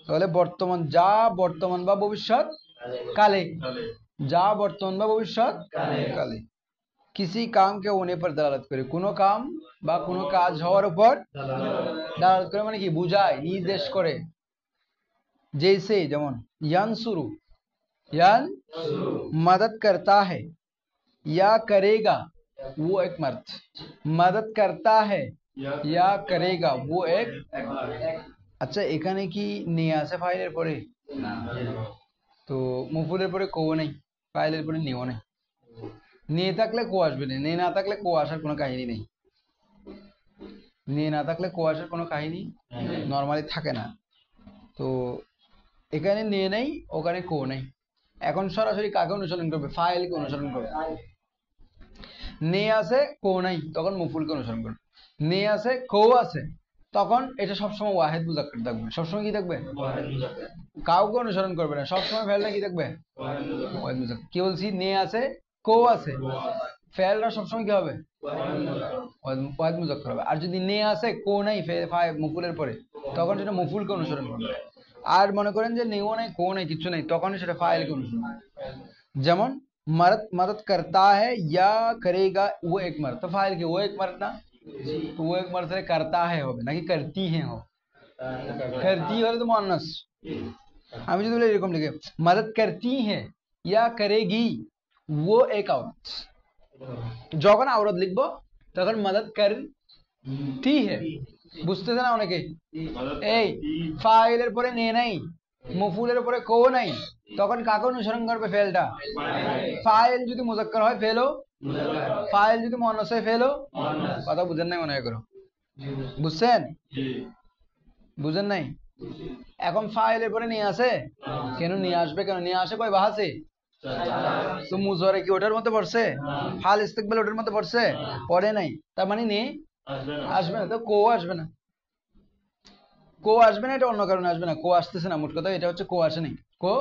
তাহলে বর্তমান যা বর্তমান বা ভবিষ্যৎ কালে যা বর্তমান বা ভবিষ্যৎ কালে किसी काम के होने पर दलालत करे কোনো কাম বা কোনো কাজ হওয়ার উপর দলালত করে মানে কি বুঝায় নির্দেশ করে जैसे যেমন यानसुरु यान मदद करता है या करेगा वो एक मर्द मदद करता है या करेगा वो एक अच्छा এখানে কি নে আছে ফাইলের পরে তো মফুলের পরে কো নেই ফাইলের পরে নেও নেই নে থাকলে কো আসবে না নে না থাকলে কো আসার কোনো কাহিনী নেই নে না থাকলে কো আসার কোনো কাহিনী নরমালি থাকে না তো এখানে নে নেই ওখানে কো নেই এখন সরাসরি কাকে অনুসরণ করবে ফাইলকে অনুসরণ করবে নে আছে কো নাই তখন মফুলকে অনুসরণ করবে নে আছে কো আছে তখন এটা সবসময় ওয়াহিদ মুজাক্কার থাকবে সবসময় কি থাকবে কাউকে অনুসরণ করবে না সবসময় ফেলটা কি থাকবে ওয়াহিদ মুজাক্কার কি বলছি নে আছে কো আছে ফেলটা সবসময় কি হবে ওয়াহিদ মুজাক্কার হবে আর যদি নে আছে কো নাই মফুলের পরে তখন সেটা মফুলকে অনুসরণ করবে আর মনে করেন যে নেও নাই কো নাই কিছু নাই তখন সেটা ফাইলকে অনুসরণ করবে যেমন मर्द मदद करता है या करेगा वो एक मर्द तो फाइल के वो एक मर्द ना तो वो एक मर्द से करता है हो ना कि करती है हो करती हो तो मुअन्नस हम जो बोले এরকম লিখে मदद करती है या करेगी वो एक औरत যখন औरत লিখবো তখন मदद करती है বুঝতেছ না অনেকে এই ফাইলের পরে নে নাই মফুলের উপরে কো নাই তখন কাকে অনুসরণ করবে ফেলটা ফাইল যদি মুজাক্কার হয় ফেলো ফাইল যদি মুয়ান্নাস হয় ফেলো কথা বুঝেন নাই মনে করো বুঝছেন বুঝেন নাই এখন ফাইলের পরে নিয়ে আসে কেন নিয়ে আসবে কেন নিয়ে আসে কয় বাহাসে তো মুজারে কি ওটার মধ্যে পড়ছে হাল ইস্তিকবাল ওটার মধ্যে পড়ছে পড়ে নাই তার মানে নে আসবে না তো কো আসবে না কো আসবে না এটা অন্য কারণে আসবে না কো আসতেছে না মোট কথা এটা হচ্ছে কো আসে নাই কো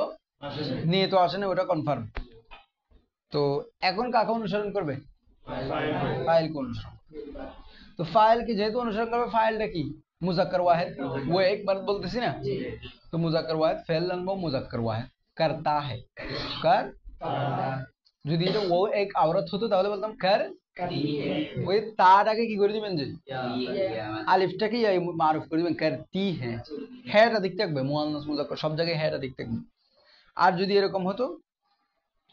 নিয়ে তো আসে না ওটা কনফার্ম তো এখন কাকে অনুসরণ করবে ফাইল को অনুসরণ তো ফাইল কি যেহেতু অনুসরণ করবে ফাইলটা কি মুজাক্কার ওয়াহিদ वो एक मर्द বলতেছি না তো মুজাক্কার ওয়াহিদ ফেল আনবো মুজাক্কার ওয়াহিদ करता है, कर, যদি এটা ও এক আওরাত হতো তাহলে বলতাম কর, ওই তাটাকে কি করে দিবেন যে আলিফটাকে মারুফ করে দিবেন করতি হ্যাঁ, হ্যাঁটা দিক থাকবে মুয়ান্নাস মুজাক্কার সব জায়গায় হ্যাঁটা দিক থাকবে। আর যদি এরকম হতো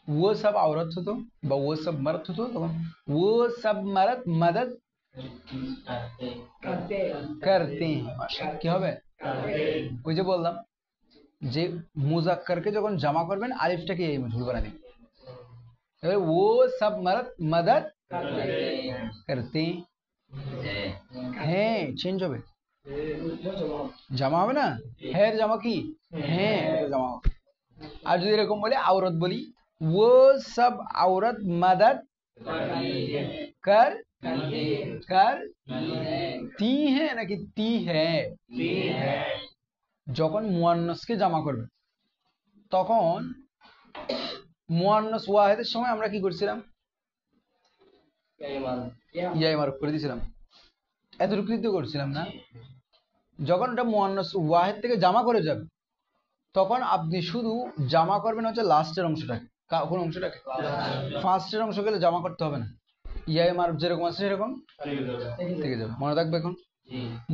वो सब औरत হতো বা वो सब मर्द হতো তখন वो सब मर्द मदद करते हैं, কি হবে ওই যে বললাম যে মুজাক্কারকে যখন জামা করবেন আলিফটাকে এই মজুর বানাবেন, এবারে वो सब मर्द मदद करते हैं চেঞ্জ হবে, জামা হবে না, হ্যাঁ জামা কি হ্যাঁ এটা জামা হবে। আর যদি এরকম বলি আওরত বলি वो सब औरत मदद कर ती है নাকি ती है, যখন মুয়ান্নাসকে জামা করবে তখন মুয়ান্নাস ওয়াহিদের সময় আমরা কি করছিলাম ইয়া মারুফ করে দিয়েছিলাম, এতটুকু তো করছিলাম না। যখন এটা মুয়ান্নাস ওয়াহিদ থেকে জামা করে যাবে তখন আপনি শুধু জামা করবেন হচ্ছে লাস্টের অংশটাকে, কোন অংশটাকে ফার্স্টের অংশ গেলে জামা করতে হবে না, ইয়া মারুফ যেরকম আছে সেরকম থেকে যাবে। মনে রাখবে এখন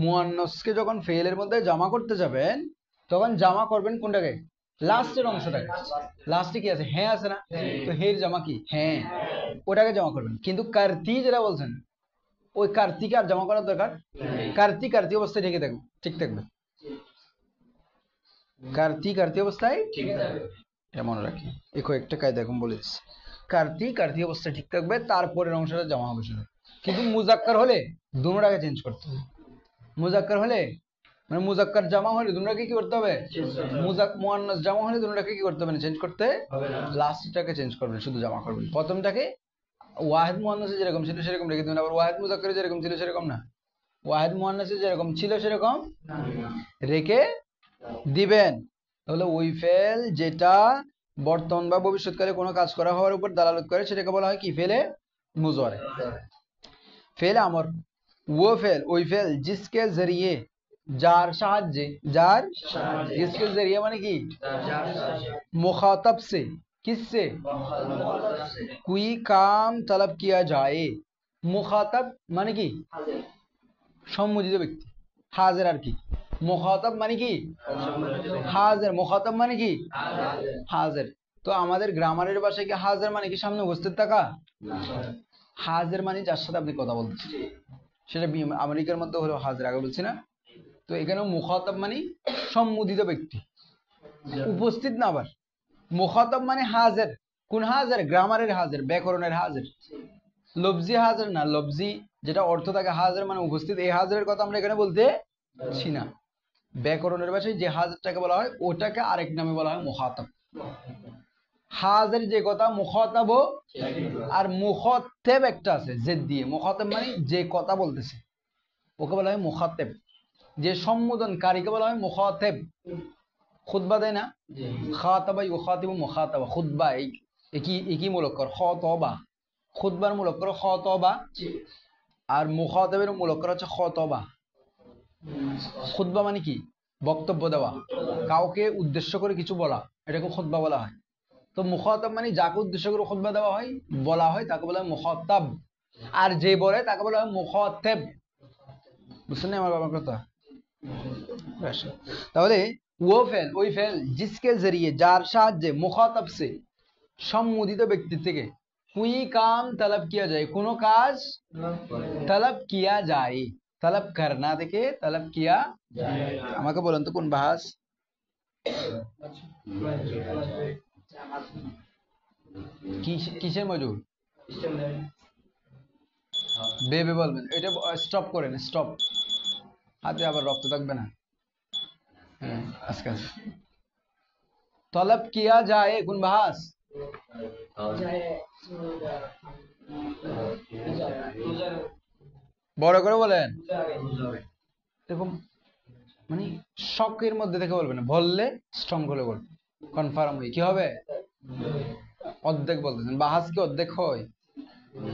মুয়ান্নাসকে যখন ফেলের মধ্যে জামা করতে যাবেন তখন জামা করবেন কোনটাকে লাস্টের অংশটাকে, লাস্টে কি আছে হ্যাঁ আছে না, তো হের জামা কি হ্যাঁ, ওটাকে জামা করবেন। কিন্তু কার্তি যেটা বলছেন ওই কার্তিকে আর জামা করার দরকার, কার্তি কার্তি অবস্থায় ঢেকে থাকবে, ঠিক থাকবে, কার্তি কার্তি অবস্থায় মনে রাখি এই কয়েকটা কায়দা এখন বলে দিচ্ছি, কার্তি কার্তি অবস্থায় ঠিক থাকবে, তারপরের অংশটা জামা হবে শুধু। কিন্তু মুজাক্কার হলে দুটোটাকে চেঞ্জ করতে হবে, মুজাক্কার হলে মানে মুজাক্কার জামা হলে দুটোটাকে কি করতে হবে, মুয়ান্নাস জামা হলে দুটোটাকে কি করতে হবে না চেঞ্জ করতে, লাস্টটাকে চেঞ্জ করবেন শুধু জামা করবেন, প্রথমটাকে ওয়াহিদ মুয়ান্নাসে যেরকম ছিল সেরকম রেখে দেবেন, আবার ওয়াহিদ মুজাক্কারে যেরকম ছিল সেরকম না, ওয়াহিদ মুয়ান্নাসে যেরকম ছিল সেরকম রেখে দিবেন। তাহলে ওই ফেল যেটা বর্তমান বা ভবিষ্যৎকালে কোনো কাজ করা হওয়ার উপর দালালত করে সেটাকে বলা হয় কি ফেলে মুজারে, ফেলে আমর। वो फेल ওই ফেল जिसके जरिए যার সাহায্যে, যার जिसके जरिए মানে কি मुखातब से, किससे कोई काम तलब किया जाए, मुखातब মানে কি সম্মোদিত ব্যক্তি, হাজির আর কি, মুখাতাব মানে কি হাজির, মুখাতাব মানে কি হাজির। তো আমাদের গ্রামারের ভাষায় কি হাজির মানে কি সামনে উপস্থিত থাকা, হাজির মানে যার সাথে আপনি কথা বলতেছেন, সেটা আমেরিকার মধ্যে হলো হাজির, আগে বলছি না। তো এখানে মুখাতাব মানে সম্মোদিত ব্যক্তি, উপস্থিত না, আবার মুখাতাব মানে হাজির, কোন হাজির গ্রামারের হাজির, ব্যাকরণের হাজির, লফজি হাজির না, লফজি যেটা অর্থ থাকে হাজির মানে উপস্থিত, এই হাজিরের কথা আমরা এখানে বলতেছি না। ব্যাকরণের ভাষায় যে হাজিরটাকে বলা হয় ওটাকে আরেক নামে বলা হয় মুখাতাব। হাজির যে কথা মুখাতাব, আর মুখাত্তাব একটা আছে জেদ দিয়ে, মুখাত্তাব মানে যে কথা বলতেছে ওকে বলা হয় মুখাত্তাব, যে সম্বোধনকারীকে বলা হয় মুখাত্তাব। খুতবা দেয় না, খাতাবা ইউখাতিবু মুখাতাবা, খুতবা একই মূলক কর, খতবা খুতবার মূলক কর খতবা, আর মুখাতাবের মূলক কর হচ্ছে খতবা। খুতবা মানে কি বক্তব্য দেওয়া, কাউকে উদ্দেশ্য করে কিছু বলা, এটাকে খুতবা বলা হয়। তো মুখাতাব মানে যাকে উদ্দেশ্য করে খুতবা দেওয়া হয় বলা হয় তাকে বলা হয় মুখাতাব, আর যে বলে তাকে বলা হয় মুখাত্তাব। বুঝছেন আমার বাবার কথা? তাহলে ও ফেল ওই ফেল जिसके जरिए যার সাহায্যে মুখাতাব সে সম্মোদিত ব্যক্তি থেকে कोई काम तलब किया जाए কোনো কাজ तलब किया जाए, तलब करना থেকে तलब किया আমাকে বলেন তো কোন বাহাস কিসের মজুর, বেবে বলবেন, এটা স্টপ করেন, স্টপ, হাতে আবার রক্ত থাকবে না। হ্যাঁ আজকে তলব কিয়া যায় কোন বাহাস, বড় করে বলেন, এরকম মানে শখের মধ্যে থেকে বলবেন, বললে স্ট্রং করে বলবেন, কনফার্ম হয়ে কি হবে, অর্ধেক বলতেছেন, বাহাস কি অর্ধেক হয়,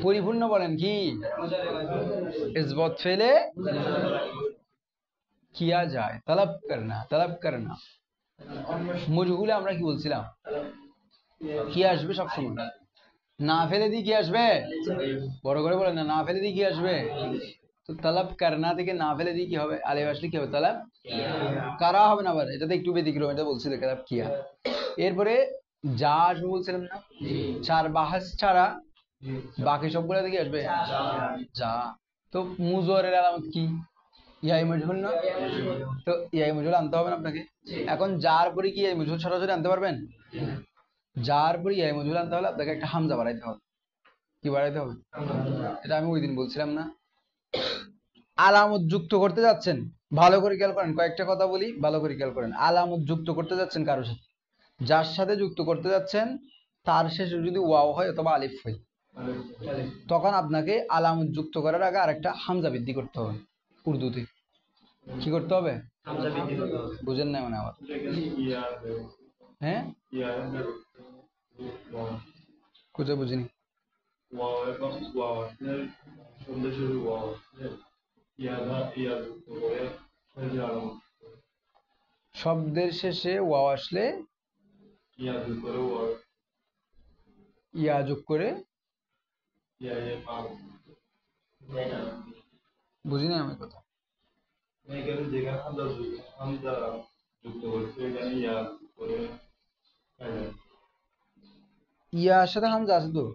পরিপূর্ণ বলেন কি ইসবত ফেলে কিয়া যায়, তলব করনা, তলব করনা। মজহুলে আমরা কি বলছিলাম, কি আসবে সবসময়, না ফেলে দিয়ে কি আসবে, বড় করে বলেন না, না ফেলে দিয়ে কি আসবে। তো তলব করনা থেকে না ফেলে দিয়ে কি হবে, আলিফ আসলে কি হবে, তলব কারা হবে না, আবার এটাতে একটু ব্যতিক্রম, এটা বলছি তলব কিয়া। এরপরে যা আসবে বলছিলাম না, চার বাহাস ছাড়া বাকি সবগুলো কি আসবে, যা। তো মুজরের আলামত কি, ইয়াই মজহুল না, তো ইয়াই মজহুল আনতে হবে না আপনাকে। এখন যার পরে কি ইয়াই মজহুল সরাসরি আনতে পারবেন, যার পরে ইয়াই মজহুল আনতে হলে আপনাকে একটা হামজা বাড়াইতে হবে। কি বাড়াইতে হবে, এটা আমি ওই দিন বলছিলাম না। আলামত যুক্ত করতে যাচ্ছেন, ভালো করে খেয়াল করেন, কয়েকটা কথা বলি, ভালো করে খেয়াল করেন। আলামত যুক্ত করতে যাচ্ছেন কারোর সাথে, যার সাথে যুক্ত করতে যাচ্ছেন তার শেষে যদি ওয়াও হয় অথবা আলিফ হয়, তখন আপনাকে আলামত যুক্ত করার আগে আরেকটা হামজা বৃদ্ধি করতে হবে। উর্দুতে কি করতে হবে, বুঝেন না মানে আমার, হ্যাঁ কোথায় বুঝিনি, শব্দের শেষে ওয়াও আসলে ইয়া যোগ করে, বুঝিনি আমি কথা, ইয়ার সাথে হামজা আছে তো,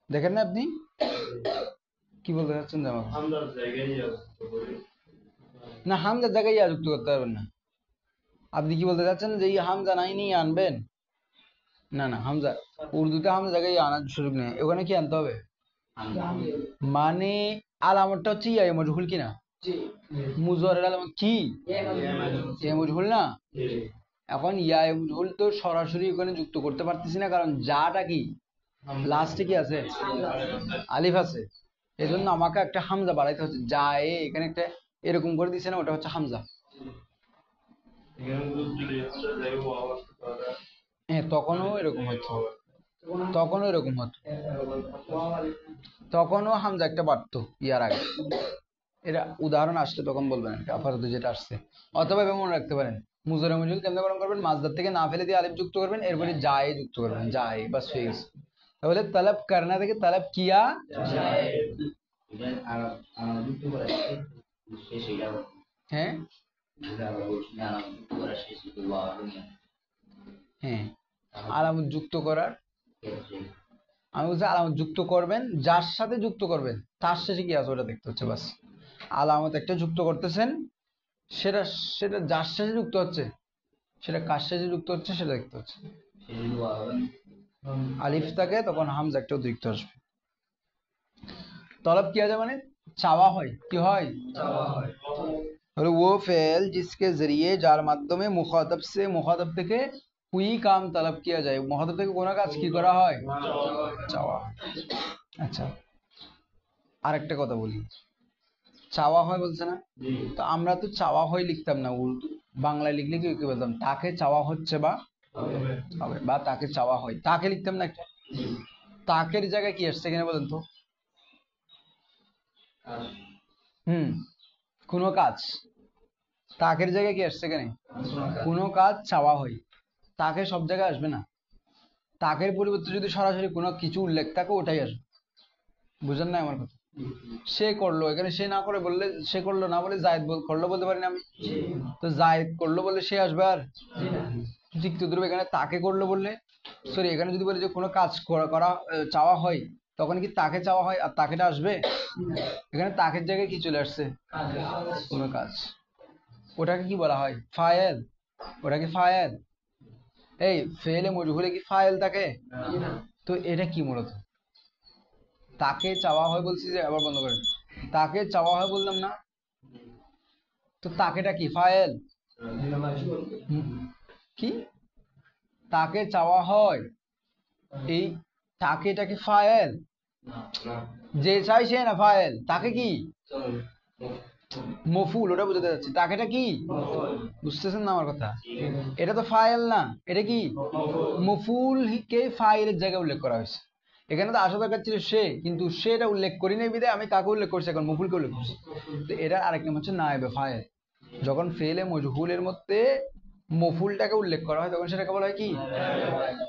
দেখেন না আপনি কি বলতে চাচ্ছেন, জামা না হামজার জায়গায় ইয়া যুক্ত করতে পারবেন না। আপনি কি বলতে চাচ্ছেন যে এই হামজা নাই নিয়ে আনবেন, না না, হামজা উর্দুতে হামজা জায়গায় ইয়া আনার সুযোগ নেই, ওখানে কি আনতে হবে, মানে আলামতটা হচ্ছে ইয়া মজহুল কিনা, মুজরের আলামত কি ইয়া মজহুল না। এখন ইয়া মজহুল তো সরাসরি ওখানে যুক্ত করতে পারতেছি না, কারণ যাটা কি লাস্টে কি আছে, আলিফ আছে, এজন্য আমাকে একটা হামজা বাড়াইতে হচ্ছে, যা এখানে একটা এরকম করে দিছে না, ওটা হচ্ছে হামজা। হ্যাঁ তখনও এরকম হতো, তখনও এরকম হতো, তখনও হামজা একটা বাড়তো ইয়ার আগে। এটা উদাহরণ আসলে তখন বলবেন, এটা আপাতত যেটা আসছে। অথবা এভাবে মনে রাখতে পারেন, মুজরে মজুল কেমনে গঠন করবেন, মাজদার থেকে না ফেলে দিয়ে আলিফ যুক্ত করবেন, এরপরে জায়ে যুক্ত করবেন, জায়ে বাস হয়ে গেছে। তাহলে তলব করনা থেকে তলব কিয়া, হ্যাঁ হ্যাঁ আলামত যুক্ত করার, আমি বলছি আলামত যুক্ত করবেন, যার সাথে যুক্ত করবেন তার শেষে কি আছে ওটা দেখতে হচ্ছে বাস। আলামত একটা যুক্ত করতেছেন, সেটা সেটা যার শেষে যুক্ত হচ্ছে, সেটা কার শেষে যুক্ত হচ্ছে সেটা দেখতে হচ্ছে। আলিফ থাকে তখন হামজা একটা অতিরিক্ত আসবে। তলব কিয়া যায় মানে চাওয়া হয়, কি হয়, वो फेल जिसके जरिए যার মাধ্যমে মুখাতাব সে মুখাতাব থেকে কোई কাম তলব কিয়া যায়, মুখাতাব থেকে কোনো কাজ কি করা হয়, চাওয়া। আচ্ছা আরেকটা কথা বলি, চাওয়া হয় বলছে না, তো আমরা তো চাওয়া হয় লিখতাম না, উর্দু বাংলায় লিখলে কি বলতাম, তাকে চাওয়া হচ্ছে বা হবে, বা তাকে চাওয়া হয়, তাকে লিখতাম না একটা। তাকের জায়গায় কি আসছে এখানে বলেন তো, হুম কোনো কাজ, তাকের জায়গায় কি আসছে এখানে, কোনো কাজ চাওয়া হয়, তাকে সব জায়গায় আসবে না, তাকের পরিবর্তে যদি সরাসরি কোনো কিছু উল্লেখ থাকে ওটাই আসবে। বুঝেন না আমার কথা, সে করলো, এখানে সে না করে বললে, সে করলো না বলে জায়েদ করলো বলতে পারি না আমি, তো জায়েদ করলো বললে সে আসবে আর, ঠিক তো ধরবে এখানে তাকে করলো বললে, সরি এখানে যদি বলি যে কোনো কাজ করা করা চাওয়া হয়, তখন কি তাকে চাওয়া হয় আর তাকেটা আসবে, এখানে তাকের জায়গায় কি চলে আসছে, কোনো কাজ, ওটাকে কি বলা হয়, ফায়েল, ওটা কি ফায়েল, এই ফেলে মজহুলে কি ফায়েল থাকে, তো এটা কি মূলত, তাকে চাওয়া হয় বলছি যে, আবার বন্ধ করেন, তাকে চাওয়া হয় বললাম না, তো তাকেটা কি ফায়েল, কি তাকে চাওয়া হয়, এই তাকেটা কি ফায়েল, যে চাই সে না ফায়েল, তাকে কি মফুল, ওটা বুঝাতে যাচ্ছি, তাকেটা কি, বুঝতেছেন না আমার কথা, এটা তো ফায়েল না, এটা কি মফুল কে ফাইলের জায়গায় উল্লেখ করা হয়েছে, এখানে তো আসা দরকার ছিল সে, কিন্তু সেটা উল্লেখ করি নাই বিধায় আমি কাকে উল্লেখ করছি, এখন মফুলকে উল্লেখ করছি। তো এটা আরেক নাম হচ্ছে নায়েবে ফায়েল, যখন ফেলে মজহুলের মধ্যে মফুলটাকে উল্লেখ করা হয় তখন সেটাকে বলা হয় কি?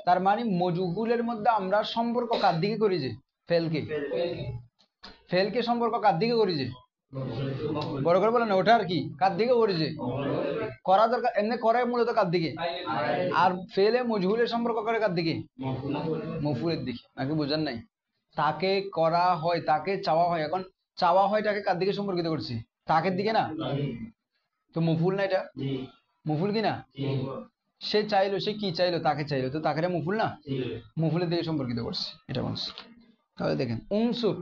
তার মানে মজহুলের মধ্যে আমরা সম্পর্ক কার দিকে করি? যে ফেলকে, ফেলকে সম্পর্ক কার দিকে করি? যে বড় করে বলেন, ওটা আর কি কার দিকে করি? যে করা দরকার এমনি করে মূলত কার দিকে, আর ফেলে মজহুলের সম্পর্ক করে কার দিকে? মফুলের দিকে। নাকি বুঝেন নাই? তাকে করা হয়, তাকে চাওয়া হয়, এখন চাওয়া হয় তাকে কার দিকে সম্পর্কিত করছি? তাকের দিকে না? তো মফুল না এটা? মফুল কি না? সে চাইলো, সে কি চাইলো? তাকে চাইলো, তো তাকে মফুল না? মফুলের দিকে সম্পর্কিত করছি, এটা বলছি। তাহলে দেখেন, উনসুর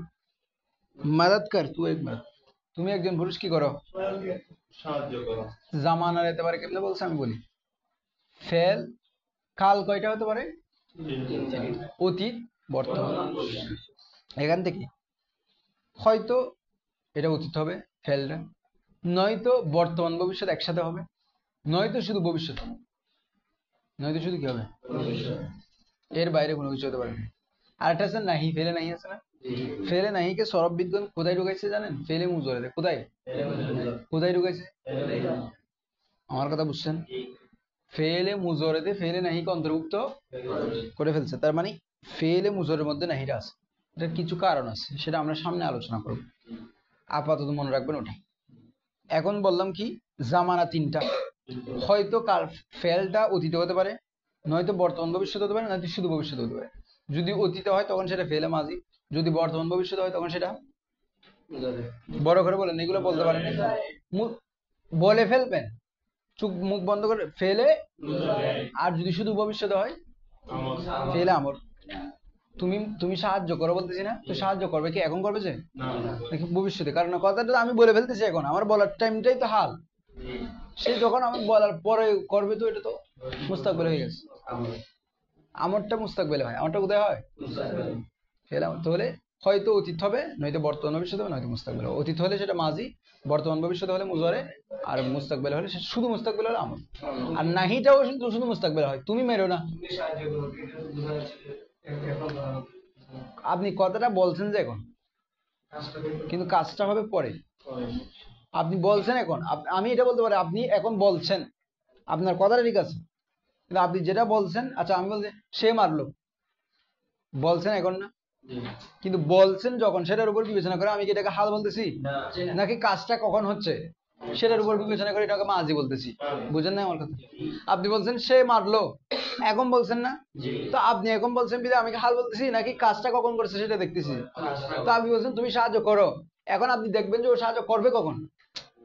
মাদাদ কর, তুই একবার, তুমি একজন পুরুষ কি করো? সাহায্য করো। জামানা যেতে পারে কেমনে বলছে আমি বলি। ফেল কাল কয়টা হতে পারে? অতীত, বর্তমান, এখান থেকে হয়তো এটা অতীত হবে ফেলটা, নয়তো বর্তমান ভবিষ্যৎ একসাথে হবে, নয়তো শুধু ভবিষ্যৎ, নয়তো শুধু কি হবে? এর বাইরে কোনো কিছু হতে পারে না। আরেকটা আছে নাহি, ফেলে নাহি আছে না? ফেলে নাহিকে সরব বিজ্ঞান কোথায় ঢুকাইছে জানেন? ফেলে মুজরে। কোথায় কোথায় ঢুকাইছে? আমার কথা বুঝছেন? ফেলে মুজরেতে ফেলে নাহিকে অন্তর্ভুক্ত করে ফেলছে। তার মানে ফেলে মুজরের মধ্যে নাহিটা আছে। এটার কিছু কারণ আছে, সেটা আমরা সামনে আলোচনা করব, আপাতত মনে রাখবেন ওটা। এখন বললাম কি, জামানা তিনটা, হয়তো কাল ফেলটা অতীতে হতে পারে, নয়তো বর্তমান ভবিষ্যৎ হতে পারে, নয়তো শুধু ভবিষ্যৎ হতে পারে। যদি অতীতে হয় তখন সেটা ফেলে মাঝি, যদি বর্তমান ভবিষ্যৎ হয় তখন সেটা বড় করে বলেন, এগুলো বলতে পারেন, বলে ফেলবেন, চুপ মুখ বন্ধ করে ফেলে। আর যদি শুধু ভবিষ্যৎ হয় ফেলে আমর। তুমি তুমি সাহায্য করো বলতেছি না, তো সাহায্য করবে কি এখন করবে? যে নাকি ভবিষ্যতে? কারণ কথাটা আমি বলে ফেলতেছি এখন, আমার বলার টাইমটাই তো হাল, সে যখন আমি বলার পরে করবে তো এটা তো মুস্তাকবেল হয়ে গেছে। আমারটা মুস্তাকবেলে হয়, আমারটা কোথায় হয়? ফেল আমর। তাহলে হয়তো অতীত হবে, নয়তো বর্তমান ভবিষ্যৎ হবে, নয়তো মুস্তাকবেল হবে। অতীত হলে সেটা মাজি, বর্তমান ভবিষ্যৎ হলে মুজারে, আর মুস্তাকবেল হলে সেটা শুধু মুস্তাকবেল হলে আমর। আর নাহিটাও শুধু শুধু মুস্তাকবেল হয়, তুমি মেরো না। আপনি কথাটা বলছেন যে এখন, কিন্তু কাজটা হবে পরে। আপনি বলছেন এখন, আমি এটা বলতে পারি আপনি এখন বলছেন, আপনার কথাটা ঠিক আছে, কিন্তু আপনি যেটা বলছেন, আচ্ছা আমি বলছি সে মারলো, বলছেন এখন না? কিন্তু বলছেন যখন, সেটার উপর বিবেচনা করে আমি কি এটাকে হাল বলতেছি, নাকি কাজটা কখন হচ্ছে সেটার উপর বিবেচনা করে এটাকে মাঝি বলতেছি? বুঝেন না আমার কথা? আপনি বলছেন সে মারলো, এখন বলছেন না, তো আপনি এখন বলছেন বিধায় আমি কি হাল বলতেছি, নাকি কাজটা কখন করছে সেটা দেখতেছি? তো আপনি বলছেন তুমি সাহায্য করো, এখন আপনি দেখবেন যে ও সাহায্য করবে কখন।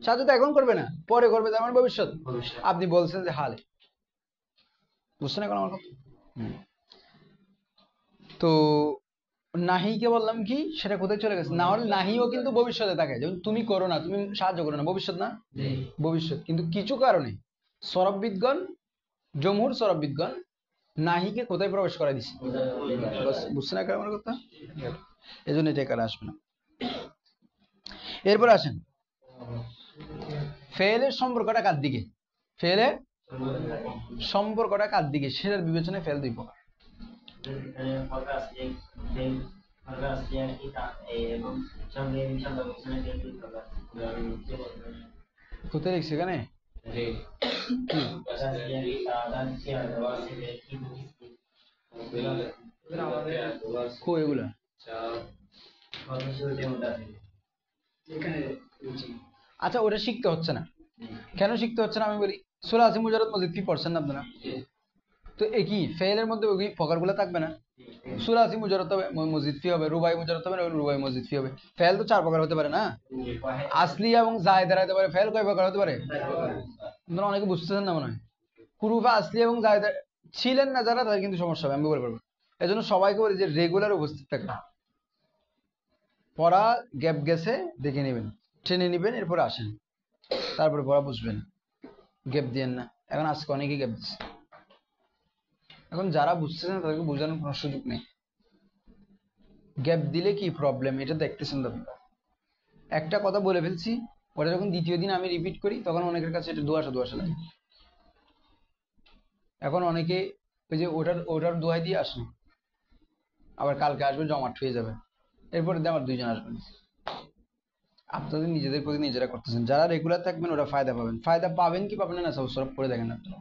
সাহায্য তো এখন করবে না, পরে করবে, তার মানে ভবিষ্যৎ। আপনি বলছেন যে হালে। বুঝছেন এখন আমার কথা? তো নাহিকে বললাম কি, সেটা কোথায় চলে গেছে? না হলে নাহিও কিন্তু ভবিষ্যতে থাকে, যেমন তুমি করো না, তুমি সাহায্য করো না, ভবিষ্যৎ না? ভবিষ্যৎ। কিন্তু কিছু কারণে সরববিদগণ, জমহুর সরববিদগণ নাহিকে কোথায় প্রবেশ করাই দিচ্ছে? বুঝছেন এখন আমার কথা? এই জন্য এটা এখানে আসবে না। এরপর আসেন, ফেলের সম্পর্কটা কার দিকে? ফেলের সম্পর্কটা কার দিকে সেটার বিবেচনায় ফেল দুই প্রকার। কোথায় লিখছে এখানে? এগুলা আচ্ছা, ওটা শিখতে হচ্ছে না। কেন শিখতে হচ্ছে না আমি বলি। সূরা আসি মুজাররদ মজিদ ফি পড়ছেন না আপনারা? তো একই ফেলের মধ্যে ওই প্রকারগুলো থাকবে না? সূরা আসি মুজাররদ হবে মজিদ ফি হবে, রুবাই মুজাররদ হবে রুবাই মজিদ ফি হবে। ফেল তো চার প্রকার হতে পারে না? আসলিয়া এবং জায়েদা হতে পারে। ফেল কয় প্রকার হতে পারে? আপনারা অনেকে বুঝতেছেন না মনে হয়। হুরুফে আসলিয়া এবং জায়েদা ছিলেন না যারা, তাদের কিন্তু সমস্যা হবে, আমি বলে পারবো। এই জন্য সবাইকে বলি যে রেগুলার উপস্থিত থাকবে। পড়া গ্যাপ গেছে দেখে নেবেন, ট্রেনে নেবেন, এরপরে আসেন, তারপরে পড়া বুঝবেন, গ্যাপ দিয়েন না। এখন আজকে অনেকেই গ্যাপ দিচ্ছে, এখন যারা বুঝতেছেন না তাদেরকে বোঝানোর কোনো সুযোগ নেই। গ্যাপ দিলে কি প্রবলেম এটা দেখতেছেন তো। একটা কথা বলে ফেলছি, ওটা যখন দ্বিতীয় দিন আমি রিপিট করি তখন অনেকের কাছে এটা দোয়াশা দোয়াশা লাগে। এখন অনেকে ওই যে ওটার দোয়াই দিয়ে আসেন, আবার কালকে আসবে জমাট হয়ে যাবে, এরপরে দিয়ে আমার দুইজন আসবেন। আপনাদের নিজেদের প্রতি নিজেরা করতেছেন। যারা রেগুলার থাকবেন ওরা ফায়দা পাবেন। ফায়দা পাবেন কি পাবেন না সব করে দেখেন আপনারা।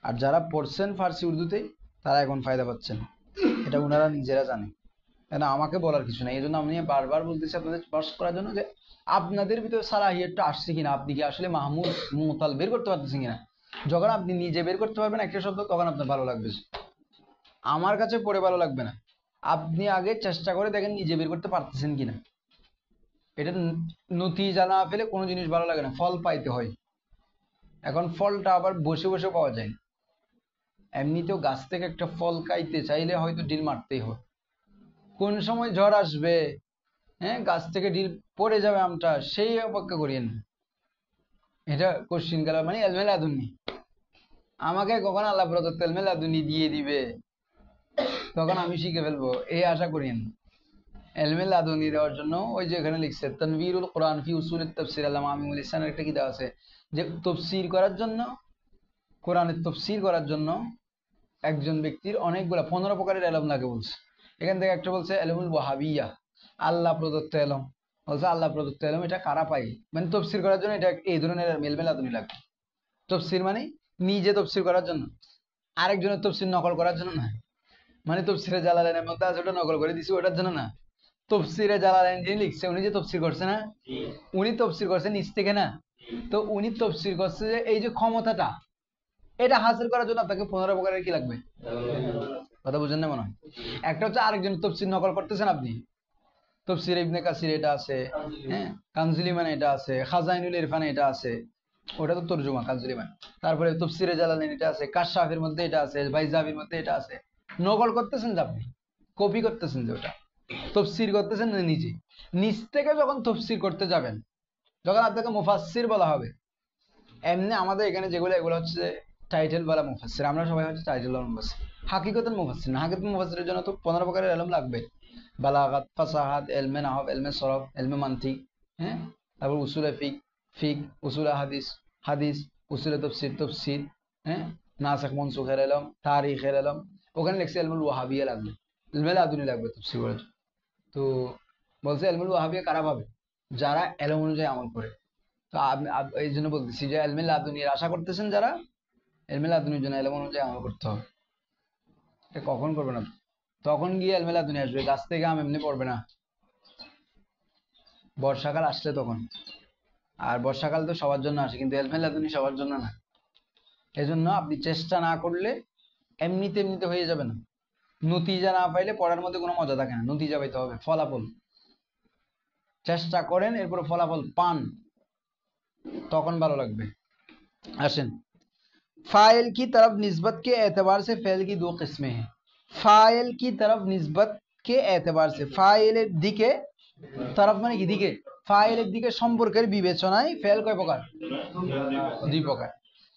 আর যারা পড়ছেন ফার্সি উর্দুতে তারা এখন ফায়দা পাচ্ছেন, এটা ওনারা নিজেরা জানে। কেন আমাকে বলার কিছু নাই। এই জন্য আমি বারবার বলতেছি আপনাদের পাস করার জন্য যে আপনাদের ভিতরে সালাহিয়াতটা আসছে কিনা, আপনি কি আসলে মাহমুদ মুতাল বের করতে পারতেছেন কিনা। যখন আপনি নিজে বের করতে পারবেন একটা শব্দ, তখন আপনার ভালো লাগবে। আমার কাছে পড়ে ভালো লাগবে না, আপনি আগে চেষ্টা করে দেখেন নিজে বের করতে পারতেছেন কিনা। এটা নতিজা না পেলে কোনো জিনিস ভালো লাগে না, ফল পাইতে হয়। এখন ফলটা আবার বসে বসে পাওয়া যায় না। এমনিতেও গাছ থেকে একটা ফল খাইতে চাইলে হয়তো ডিল মারতেই হয়। কোন সময় ঝড় আসবে, হ্যাঁ, গাছ থেকে ডিল পড়ে যাবে আমটা, সেই অপেক্ষা করিয়েন। এটা কোশ্চিন কালা মানে এলমে লাদুনি। আমাকে কখন আল্লাহ প্রদত্ত এলমে লাদুনি দিয়ে দিবে, তখন আমি শিখে ফেলবো, এই আশা করিয়েন। এলমে লাদুনি দেওয়ার জন্য ওই যে এখানে লিখছে তানভীরুল কোরআন ফি উসুল তাফসীর, আল্লামা আমিনুল ইহসানের একটা কিতাব আছে, যে তাফসীর করার জন্য, কোরআনের তাফসীর করার জন্য একজন ব্যক্তির অনেকগুলা 15 প্রকারের এলম লাগে বলছে। এখান থেকে একটা বলছে এলমুল ওয়াহাবিয়া, আল্লাহ প্রদত্ত এলম। বলছে আল্লাহ প্রদত্ত এলম এটা কারা পাই, মানে তফসির করার জন্য এটা এই ধরনের মেলমেলাদুনি লাগবে। তফসির মানে নিজে তফসির করার জন্য, আরেকজনের তফসির নকল করার জন্য না। মানে তফসিরে জালালাইনের মধ্যে আছে ওটা নকল করে দিছি ওটার জন্য না। তফসিরে জালালাইন যিনি লিখছে উনি যে তফসির করছে না, উনি তফসির করছে নিজ থেকে না। তো উনি তফসির করছে যে এই যে ক্ষমতাটা, এটা হাসিল করার জন্য আপনাকে 15 প্রকারের কি লাগবে, কথা বুঝেন না মনে হয়। একটা হচ্ছে আরেকজন তফসির নকল করতেছেন আপনি, তফসির ইবনে কাসির এটা আছে, হ্যাঁ, কানজুল ইমান এটা আছে, খাজাইনুল ইরফান এটা আছে, ওটা তো তরজমা কানজুল ইমান। তারপরে তফসিরে জালালাইন এটা আছে, কাশফের মধ্যে এটা আছে, বাইজাবির মধ্যে এটা আছে। নকল করতেছেন যে আপনি, কপি করতেছেন যে ওটা, তফসির করতেছেন না নিজে। নিজ থেকে যখন তফসির করতে যাবেন, যখন আপনাকে মুফাসসির বলা হবে, এমনি আমাদের এখানে যেগুলো এগুলো হচ্ছে টাইটেল বলা মুফাসসির, আমরা সবাই হচ্ছে টাইটেল বলা মুফাসসির, হাকিকতের মুফাসসির না। হাকিকতের মুফাসসিরের জন্য তো 15 প্রকারের ইলম লাগবে, বালাগাত, ফাসাহাত, ইলমে নাহব, ইলমে সরফ, ইলমে মানতিক, হ্যাঁ, তারপর উসুলে ফিক, ফিক, উসুলে হাদিস, হাদিস, উসুলে তাফসীর, তাফসীর, হ্যাঁ, নাসিখ মানসুখের ইলম, তারিখের ইলম। ওখানে লিখছে ইলমুল ওয়াহাবিয়া লাগবে, ইলমে লাদুনি লাগবে তাফসীর করার জন্য। তো বলছে ইলমুল ওয়াহাবিয়া কারা পাবে, যারা ইলম অনুযায়ী আমল করে। তো এই জন্য বলতেছি যে ইলমে লাদুনির আশা করতেছেন যারা, ইলমে লাদুনির জন্য ইলম অনুযায়ী আমল করতে হবে। এটা কখন করবে না, তখন গিয়ে ইলমে লাদুনি আসবে, গাছ থেকে আম এমনি পড়বে না। বর্ষাকাল আসলে তখন, আর বর্ষাকাল তো সবার জন্য আসে, কিন্তু ইলমে লাদুনি সবার জন্য না। এজন্য আপনি চেষ্টা না করলে এমনিতে এমনিতে হয়ে যাবে না। নতিজা না পাইলে পড়ার মধ্যে কোনো মজা থাকে না, নতিজা পাইতে হবে, ফলাফল। চেষ্টা করেন, এরপরে ফলাফল পান, তখন ভালো লাগবে। আসেন, फाइल की तरफ निस्बत के एतबार से फेल की दो किस्में हैं। फाइल की तरफ निस्बत के एतबार से, फाइलेর দিকে, तरफ মানে কি দিকে, ফাইলের দিকে সম্পর্কের বিবেচনায় ফেল কয় প্রকার, দুই প্রকার।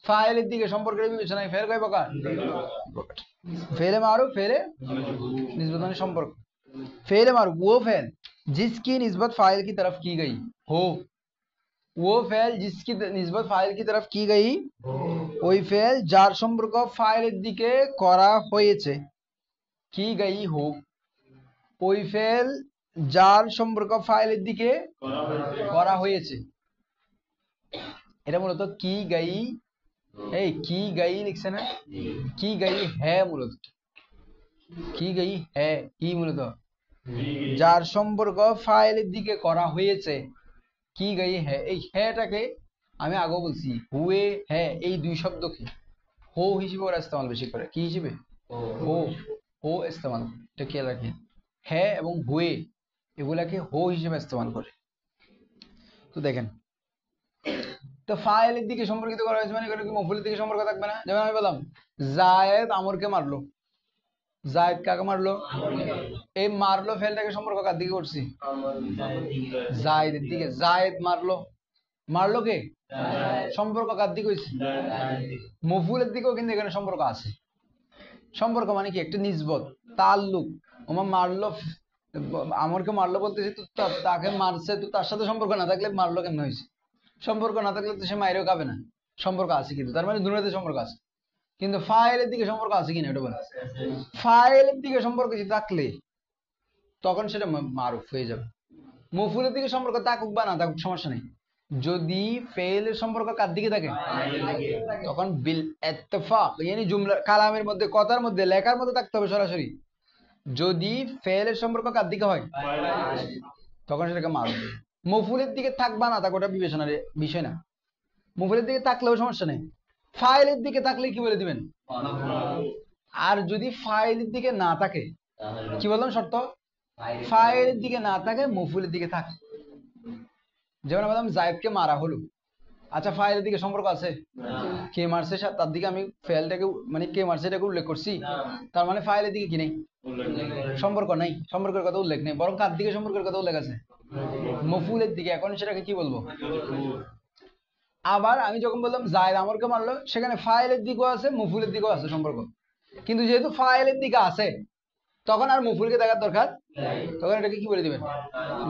ফাইলের দিকে সম্পর্কের বিবেচনায় ফেল কয় প্রকার, फेल मारूफ, फेल निस्बत মানে সম্পর্ক। फेल मारूफ वो फेल जिसकी निस्बत फाइल की तरफ की गई हो, वो फेल जिसकी निस्बत फाइल की तरफ की गई, ওই ফেল যার সম্পর্ক ফাইলের দিকে করা হয়েছে, কি গই হোক, ওই ফেল যার সম্পর্ক ফাইলের দিকে করা হয়েছে। এটা মূলত কি গই, এই কি গই লিখছে না, কি গই হ্যাঁ, মূলত কি গই হ্যাঁ, কি মূলত যার সম্পর্ক ফাইলের দিকে করা হয়েছে, কি গই হ্যাঁ। এই হ্যাঁটাকে আমি আগেও বলছি, হুয়ে হ্যাঁ এই দুই শব্দকে হো হিসেবে ওরা ইস্তেমাল বেশি করে, কি হিসেবে, হো, হো ইস্তেমাল, এটা খেয়াল রাখেন। হ্যাঁ এবং হুয়ে এগুলাকে হো হিসেবে ইস্তেমাল করে। তো দেখেন, তো ফাইলের দিকে সম্পর্কিত করা হয়েছে মানে কি মফুলের দিকে সম্পর্ক থাকবে না। যেমন আমি বললাম জায়েদ আমরকে মারলো, জায়েদ কাকে মারলো, এই মারলো ফেলটাকে সম্পর্ক কার দিকে করছি, জায়েদের দিকে। জায়েদ মারলো, মারলো কে, সম্পর্ক কার দিকে হয়েছে, মফুলের দিকেও কিন্তু এখানে সম্পর্ক আছে। সম্পর্ক মানে কি একটা নিসবত, তাল্লুক। ওমা মারলো, আমরকে মারলো বলতেছি তো তাকে মারছে, তো তার সাথে সম্পর্ক না থাকলে মারলো কেমন হয়েছে, সম্পর্ক না থাকলে তো সে মাইরেও খাবে না, সম্পর্ক আছে কিন্তু, তার মানে দুনিয়াতে সম্পর্ক আছে। কিন্তু ফাইলের দিকে সম্পর্ক আছে কিনা এটা বলে, ফাইলের দিকে সম্পর্ক যদি থাকলে তখন সেটা মারুফ হয়ে যাবে। মফুলের দিকে সম্পর্ক থাকুক বা না থাকুক সমস্যা নেই, যদি ফেলের সম্পর্ক কার দিকে থাকে তখন বিল ইত্তেফাক মানে জুমলা কালামের মধ্যে কথার মধ্যে লেখার মধ্যে থাকতে হবে সরাসরি। যদি ফেলের সম্পর্ক কার দিকে হয় তখন সেটাকে মারুফ। মফুলের দিকে থাকবা না থাকা ওটা বিবেচনার বিষয় না। মফুলের দিকে থাকলেও সমস্যা নেই, ফাইলের দিকে থাকলে কি বলে দিবেন। আর যদি ফাইলের দিকে না থাকে, কি বললাম শর্ত, ফাইলের দিকে না থাকে মফুলের দিকে থাকে। যেমন বললাম জায়েদকে মারা হলো, আচ্ছা ফাইলের দিকে সম্পর্ক আছে, কে মারছে তার দিকে আমি ফেলটাকে মানে কে মারছে এটাকে উল্লেখ করছি, তার মানে ফাইলের দিকে কি নেই, সম্পর্ক নেই, সম্পর্কের কথা উল্লেখ নেই, বরং কার দিকে সম্পর্কের কথা উল্লেখ আছে, মফুলের দিকে। এখন সেটাকে কি বলবো। আবার আমি যখন বললাম জায়েদ আমরকে মারলো, সেখানে ফাইলের দিকেও আছে মফুলের দিকেও আছে সম্পর্ক, কিন্তু যেহেতু ফাইলের দিকে আছে তখন আর মফুলকে দেখার দরকার, তখন এটাকে কি বলে দিবেন,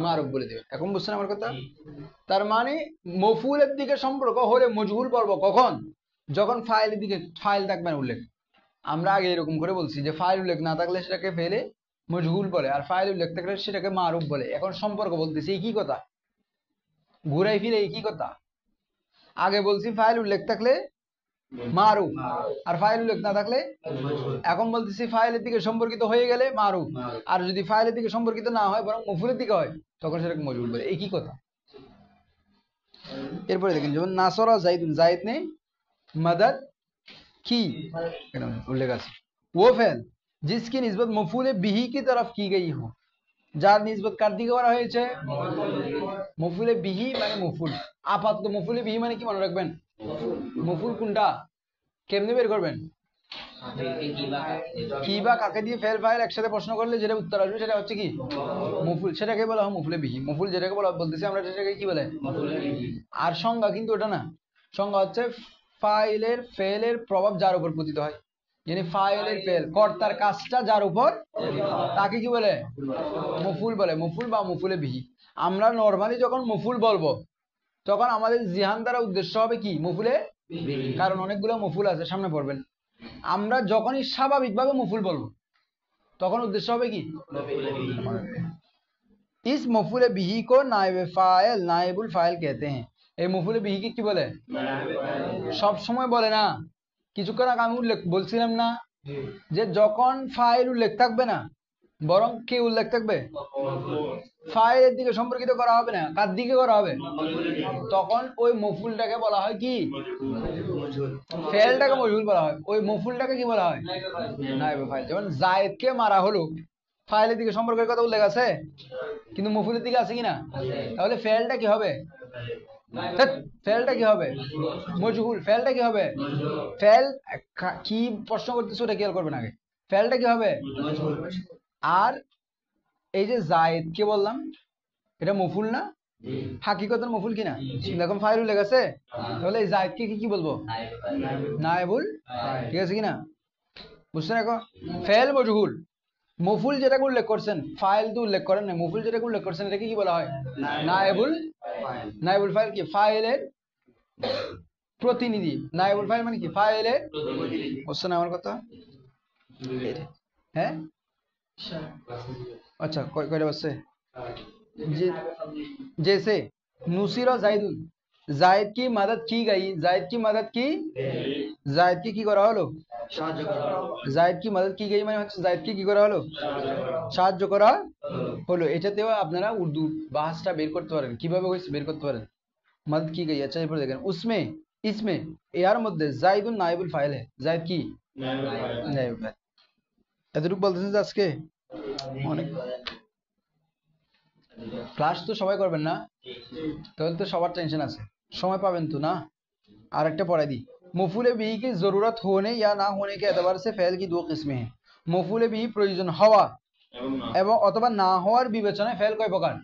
মারুফ বলে দিবেন। এখন বুঝছেন আমার কথা। তার মানে মফুলের দিকে সম্পর্ক হলে মজহুল বলবো কখন, যখন ফাইলের দিকে ফাইল থাকবে না উল্লেখ। আমরা আগে এরকম করে বলছি যে ফাইল উল্লেখ না থাকলে সেটাকে ফেলে মজহুল বলে, আর ফাইল উল্লেখ থাকলে সেটাকে মারুফ বলে। এখন সম্পর্ক বলতেছি একই কথা, ঘুরাই ফিরে একই কথা। আগে বলছি ফাইল উল্লেখ থাকলে মারুফ, আর ফাইল উল্লেখ না থাকলে, এখন বলতেছি ফাইলের দিকে সম্পর্কিত হয়ে গেলে মারুফ, আর যদি ফাইলের দিকে সম্পর্কিত না হয় বরং মফুলের দিকে হয় তখন সেটাকে মজহুল বলে, একই কথা। এরপরে দেখেন যেমন নাসরা জাইদুন, জাইদ ने मदद की उल्लेख আছে। वो फेल जिसकी निस्बत मफूल बिही की तरफ की गई हो, যার নিসবত কার দিকে করা হয়েছে, মফুলে বিহি মানে মফুল। আপাতত মফুলে বিহি মানে কি মনে রাখবেন, মফুল কোনটা কেমনে বের করবেন, কি বা কাকে দিয়ে ফেল ফাইল একসাথে প্রশ্ন করলে যেটা উত্তর আসবে সেটা হচ্ছে কি মফুল, সেটাকে বলা হয় মফুলে বিহি। মফুল যেটাকে বলা বলতেছি আমরা সেটাকে কি বলে, আর সংজ্ঞা কিন্তু ওটা না, সংজ্ঞা হচ্ছে ফাইলের ফেলের প্রভাব যার উপর পতিত হয়, মানে ফাইলের ফেল কর্তার কাজটা যার উপর, তাকে কি বলে মফুল বলে, মফুল বা মফুলে বিহি। আমরা নরমালি যখন মফুল বলবো তখন আমাদের জিহান দ্বারা উদ্দেশ্য হবে কি মফুলে, কারণ অনেকগুলো মফুল আছে সামনে পড়বেন। আমরা যখনই স্বাভাবিকভাবে মফুল বলবো তখন উদ্দেশ্য হবে কি, इस मफूल बिही को नायब फाइल नायबुल फाइल कहते हैं। এই মফুলে বিহি কি বলে, সব সময় বলে না। কিছুক্ষণ আগে আমি উল্লেখ বলছিলাম না যে যখন ফাইল উল্লেখ থাকবে না বরং কে উল্লেখ থাকবে, ফাইলের দিকে সম্পর্কিত করা হবে না, কার দিকে করা হবে, তখন ওই মফুলটাকে বলা হয় কি, ফেলটাকে মজহুল বলা হয়, ওই মফুলটাকে কি বলা হয় নায়েবে ফাইল। যেমন জায়েদকে মারা হলো, ফাইলের দিকে সম্পর্কের কথা উল্লেখ আছে কিন্তু মফুলের দিকে আছে কিনা, তাহলে ফেলটা কি হবে, ফেলটা কি হবে মজহুল, ফেলটা কি হবে, ফেল কি প্রশ্ন করতেছে ওটা খেয়াল করবেন আগে, ফেলটা কি হবে। আর এই যে জায়েদ কে বললাম এটা মফুল না, হাকিকতের মফুল কিনা, দেখুন ফাইল উল্লেখ আছে, তাহলে এই জায়েদ কে কি বলবো, নায়েবুল, ঠিক আছে কিনা, বুঝছেন। এখন ফেল মজহুল, মফুল যেটাকে উল্লেখ করছেন ফাইল তো উল্লেখ করেন না, মফুল যেটাকে উল্লেখ করছেন এটাকে কি বলা হয় নায়েবুল, নায়েবুল ফাইল কি ফাইলের প্রতিনিধি, নায়েবুল ফাইল মানে কি ফাইলের, বুঝছেন আমার কথা। হ্যাঁ अच्छा কয়টা বলছে, जैसे नुसीरा जायदुन, जायद की मदद की गई, जायद की मदद की, जायद की করা হলো, জায়েদ কি মদদ কি গই মানে হচ্ছে জায়েদ কি করা হলো, সাহায্য করা হলো। এটাতেও আপনারা উর্দু ভাষাটা বের করতে পারেন, কিভাবে হইছে বের করতে পারেন, মদদ কি গই। আচ্ছা এরপর দেখেন উসমে इसमें এর মধ্যে জাইদুন নাইবুল ফাইল है, জায়েদ কি নাইবুল ফাইল। এতটুকু বলতেছেন যে আজকে অনেক ক্লাস তো সবাই করবেন না, তাহলে তো সবার টেনশন আছে, সময় পাবেন তো না। আর একটা পড়াই দিই, মফুলে বিহি की जरूरत होने या ना होने के एतबार से फेल की दो किस्में हैं। মফুলে বিহি প্রয়োজন হওয়া এবং অথবা না হওয়ার বিবেচনায় ফেল কয় প্রকার,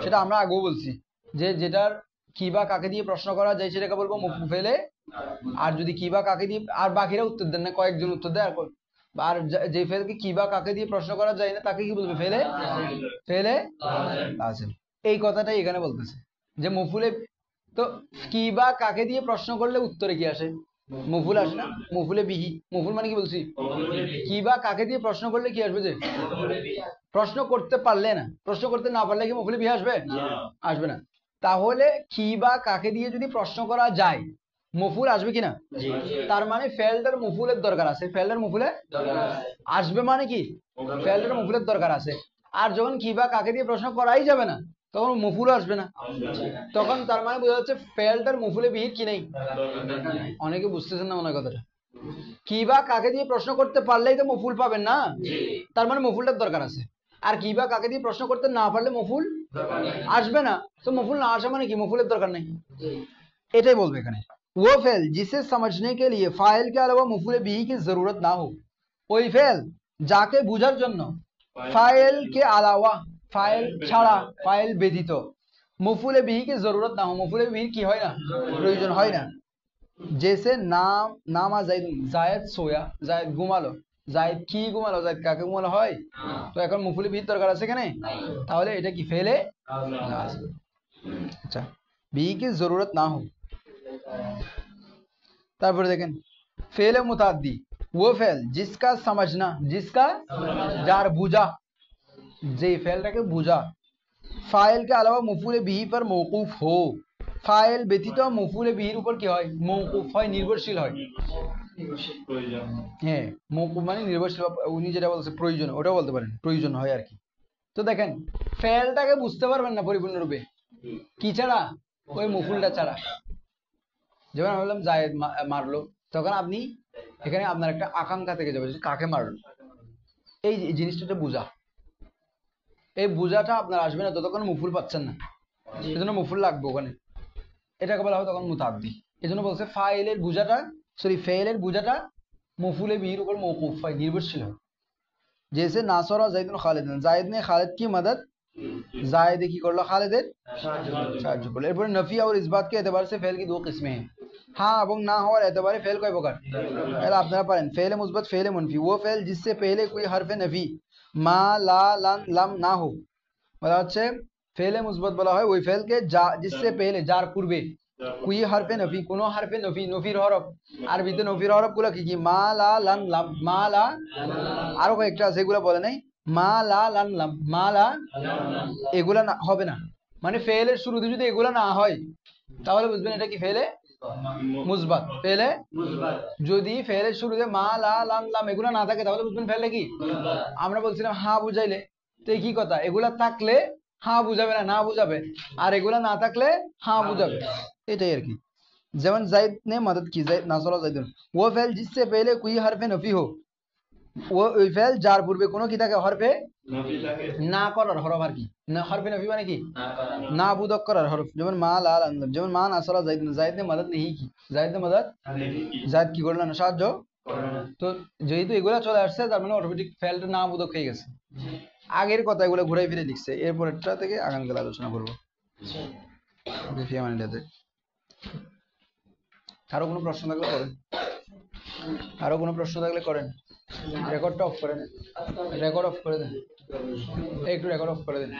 সেটা আমরা আগেও বলছি যে যেটার কি বা কাকে দিয়ে প্রশ্ন করা যায় সেটাকে বলবো মফুলে, আর যদি কি বা কাকে দিয়ে, আর বাকিরা উত্তর দেন না, কয়েকজন উত্তর দেয়, আর যে ফেলকে কি বা কাকে দিয়ে প্রশ্ন করা যায় না তাকে কি বলবে ফেলে, ফেলে আছে। এই কথাটাই এখানে বলতেছে যে মফুলে, তো কি বা কাকে দিয়ে প্রশ্ন করলে উত্তরে কি আসে, মফুল আসে না, মফুলে বিহি। মফুল মানে কি বলছি, কি বা কাকে দিয়ে প্রশ্ন করলে কি আসবে, যে প্রশ্ন করতে পারলে না, প্রশ্ন করতে না পারলে কি মফুলে বিহি আসবে, আসবে না। তাহলে কি বা কাকে দিয়ে যদি প্রশ্ন করা যায় মফুল আসবে কিনা? তার মানে ফেলটার মফুলের দরকার আছে, ফেলটার মফুলে আসবে মানে কি ফেলটার মফুলের দরকার আছে। আর যখন কি বা কাকে দিয়ে প্রশ্ন করাই যাবে না তখন মফুল আসবে না, তখন তার মানে বোঝা যাচ্ছে ফেলটার মফুলে বিহিত কি নেই। অনেকে বুঝতেছেন না মনে হয় কথাটা। কি বা কাকে দিয়ে প্রশ্ন করতে পারলেই তো মফুল পাবেন না, তার মানে মফুলটার দরকার আছে। আর কি বা কাকে দিয়ে প্রশ্ন করতে না পারলে মফুল আসবে না, তো মফুল না আসা মানে কি মফুলের দরকার নেই, এটাই বলবে এখানে। वो फेल जिसे समझने के लिए फाइल के अलावा मफूल बिही की जरूरत ना हो, ওই ফেল যাকে বুঝার জন্য ফাইল কে আলাওয়া ফাইল ছাড়া ফাইল ব্যতীত মফুল বিহি কি জরুরত না हो, মফুল বিহি কি হয় না প্রয়োজন হয় না। जैसे नाम नामा जायद, জায়েদ সোয়া, জায়েদ ঘুমালো, জায়েদ কি ঘুমালো, জায়েদ কাকে ঘুমালো হয়, তো এখন মফুল বিহির দরকার আছে এখানে, তাহলে এটা কি ফেলে লাজিম। আচ্ছা বিহি কি জরুরত না हो। তারপরে দেখেন फेल मुताद्दी वो फेल जिसका समझना, जिसका যার বুঝা, যে ফেলটাকে বুঝা ফাইল के अलावा मफूल बिही पर मौकूफ हो, ফাইল ব্যতীত মফুল বিহির উপর কি হয় মৌকুফ হয়, নির্ভরশীল হয়। হ্যাঁ মৌকুফ মানে নির্ভরশীল, উনি যেটা বলছে প্রয়োজন ওটাও বলতে পারেন, প্রয়োজন হয় আর কি। তো দেখেন ফেলটাকে বুঝতে পারবেন না পরিপূর্ণরূপে কি ছাড়া, ওই মফুলটা ছাড়া। যেমন আমি বললাম জায়েদ মারলো, তখন আপনি এখানে আপনার একটা আকাঙ্ক্ষা থেকে যাবে কাকে মারলো, এই জিনিসটা বোঝা, এই বোঝাটা আপনার আসবে না যতক্ষণ মুফুল পাচ্ছেন না, এই জন্য মুফুল লাগবে ওখানে, এটাকে বলা হয় তখন মুতাদ্দি। এই জন্য বলছে ফাইলের বোঝাটা, সরি ফেলের বোঝাটা মফুলে বিহির উপর মৌকুফ হয়, নির্ভরশীল হয়। जैसे नासरा जायदुन खालिदन, जायद ने खालिद की मदद, जायद की করলো খালিদের সাহায্য করলো। এরপরে নফি और ইসবাত के एतबार से फेल की दो किस्में हैं, हाँ এবং না হওয়ার এতবারে ফেল কয় প্রকার, তাহলে আপনারা পারেন ফেলে মুসবাত ফেলে মুনফি। वो फेल जिससे पहले कोई हरफ नफी मा ला लाम लाम ना हो, বলা হচ্ছে ফেলে মুসবাত বলা হয় ওই ফেলকে যা जिससे पहले যার পূর্বে কুই হরফে নফি কোন হরফে নফি, নফির হরফ আরবিতে নফির হরফ গুলো কি কি মা লা লাম লাম, মা লা আরো কয়েকটা আছে এগুলো বলে নাই, মা লা লাম লাম মা লা, এগুলা হবে না, মানে ফেলের শুরুতে যদি এগুলা না হয় তাহলে বুঝবেন এটা কি ফেলে মুসবাত। ফেলে যদি ফেলের শুরুতে মা লা লাম লাম এগুলা না থাকে তাহলে বুঝবেন ফেলে কি। আমরা বলছিলাম হা বুঝাইলে, তো কি কথা, এগুলা থাকলে হা বুঝাবে না, না বুঝাবে, আর এগুলা না থাকলে হা বুঝাবে, এটাই আর কি। যেমন জাইদ ने मदद की, जायद नासरा जायदुन, वो फेल जिससे पहले कोई हरफे नफी हो, ওই ফেল যার পূর্বে কোনো কি থাকে হরফে না করার হরফ আর কি, না হরফে নফি মানে কি না বুদক করার হরফ। যেমন মা লাল আনলাম, যেমন মা নাসরা জাইদুন, জাইদ ने मदद नहीं की, জাইদ ने मदद, জাইদ কি করলো না সাহায্য, তো যেহেতু এগুলা চলে আসছে তার মানে অটোমেটিক ফেলটা না বুদক হয়ে গেছে। আগের কথা এগুলো ঘুরাই ফিরে লিখছে, এরপরটা থেকে আগামীকাল আলোচনা করবো। আরো কোনো প্রশ্ন থাকলে করেন, আরো কোনো প্রশ্ন থাকলে করেন। রেকর্ডটা অফ করে দেন, রেকর্ড অফ করে দেন, একটু রেকর্ড অফ করে দেন।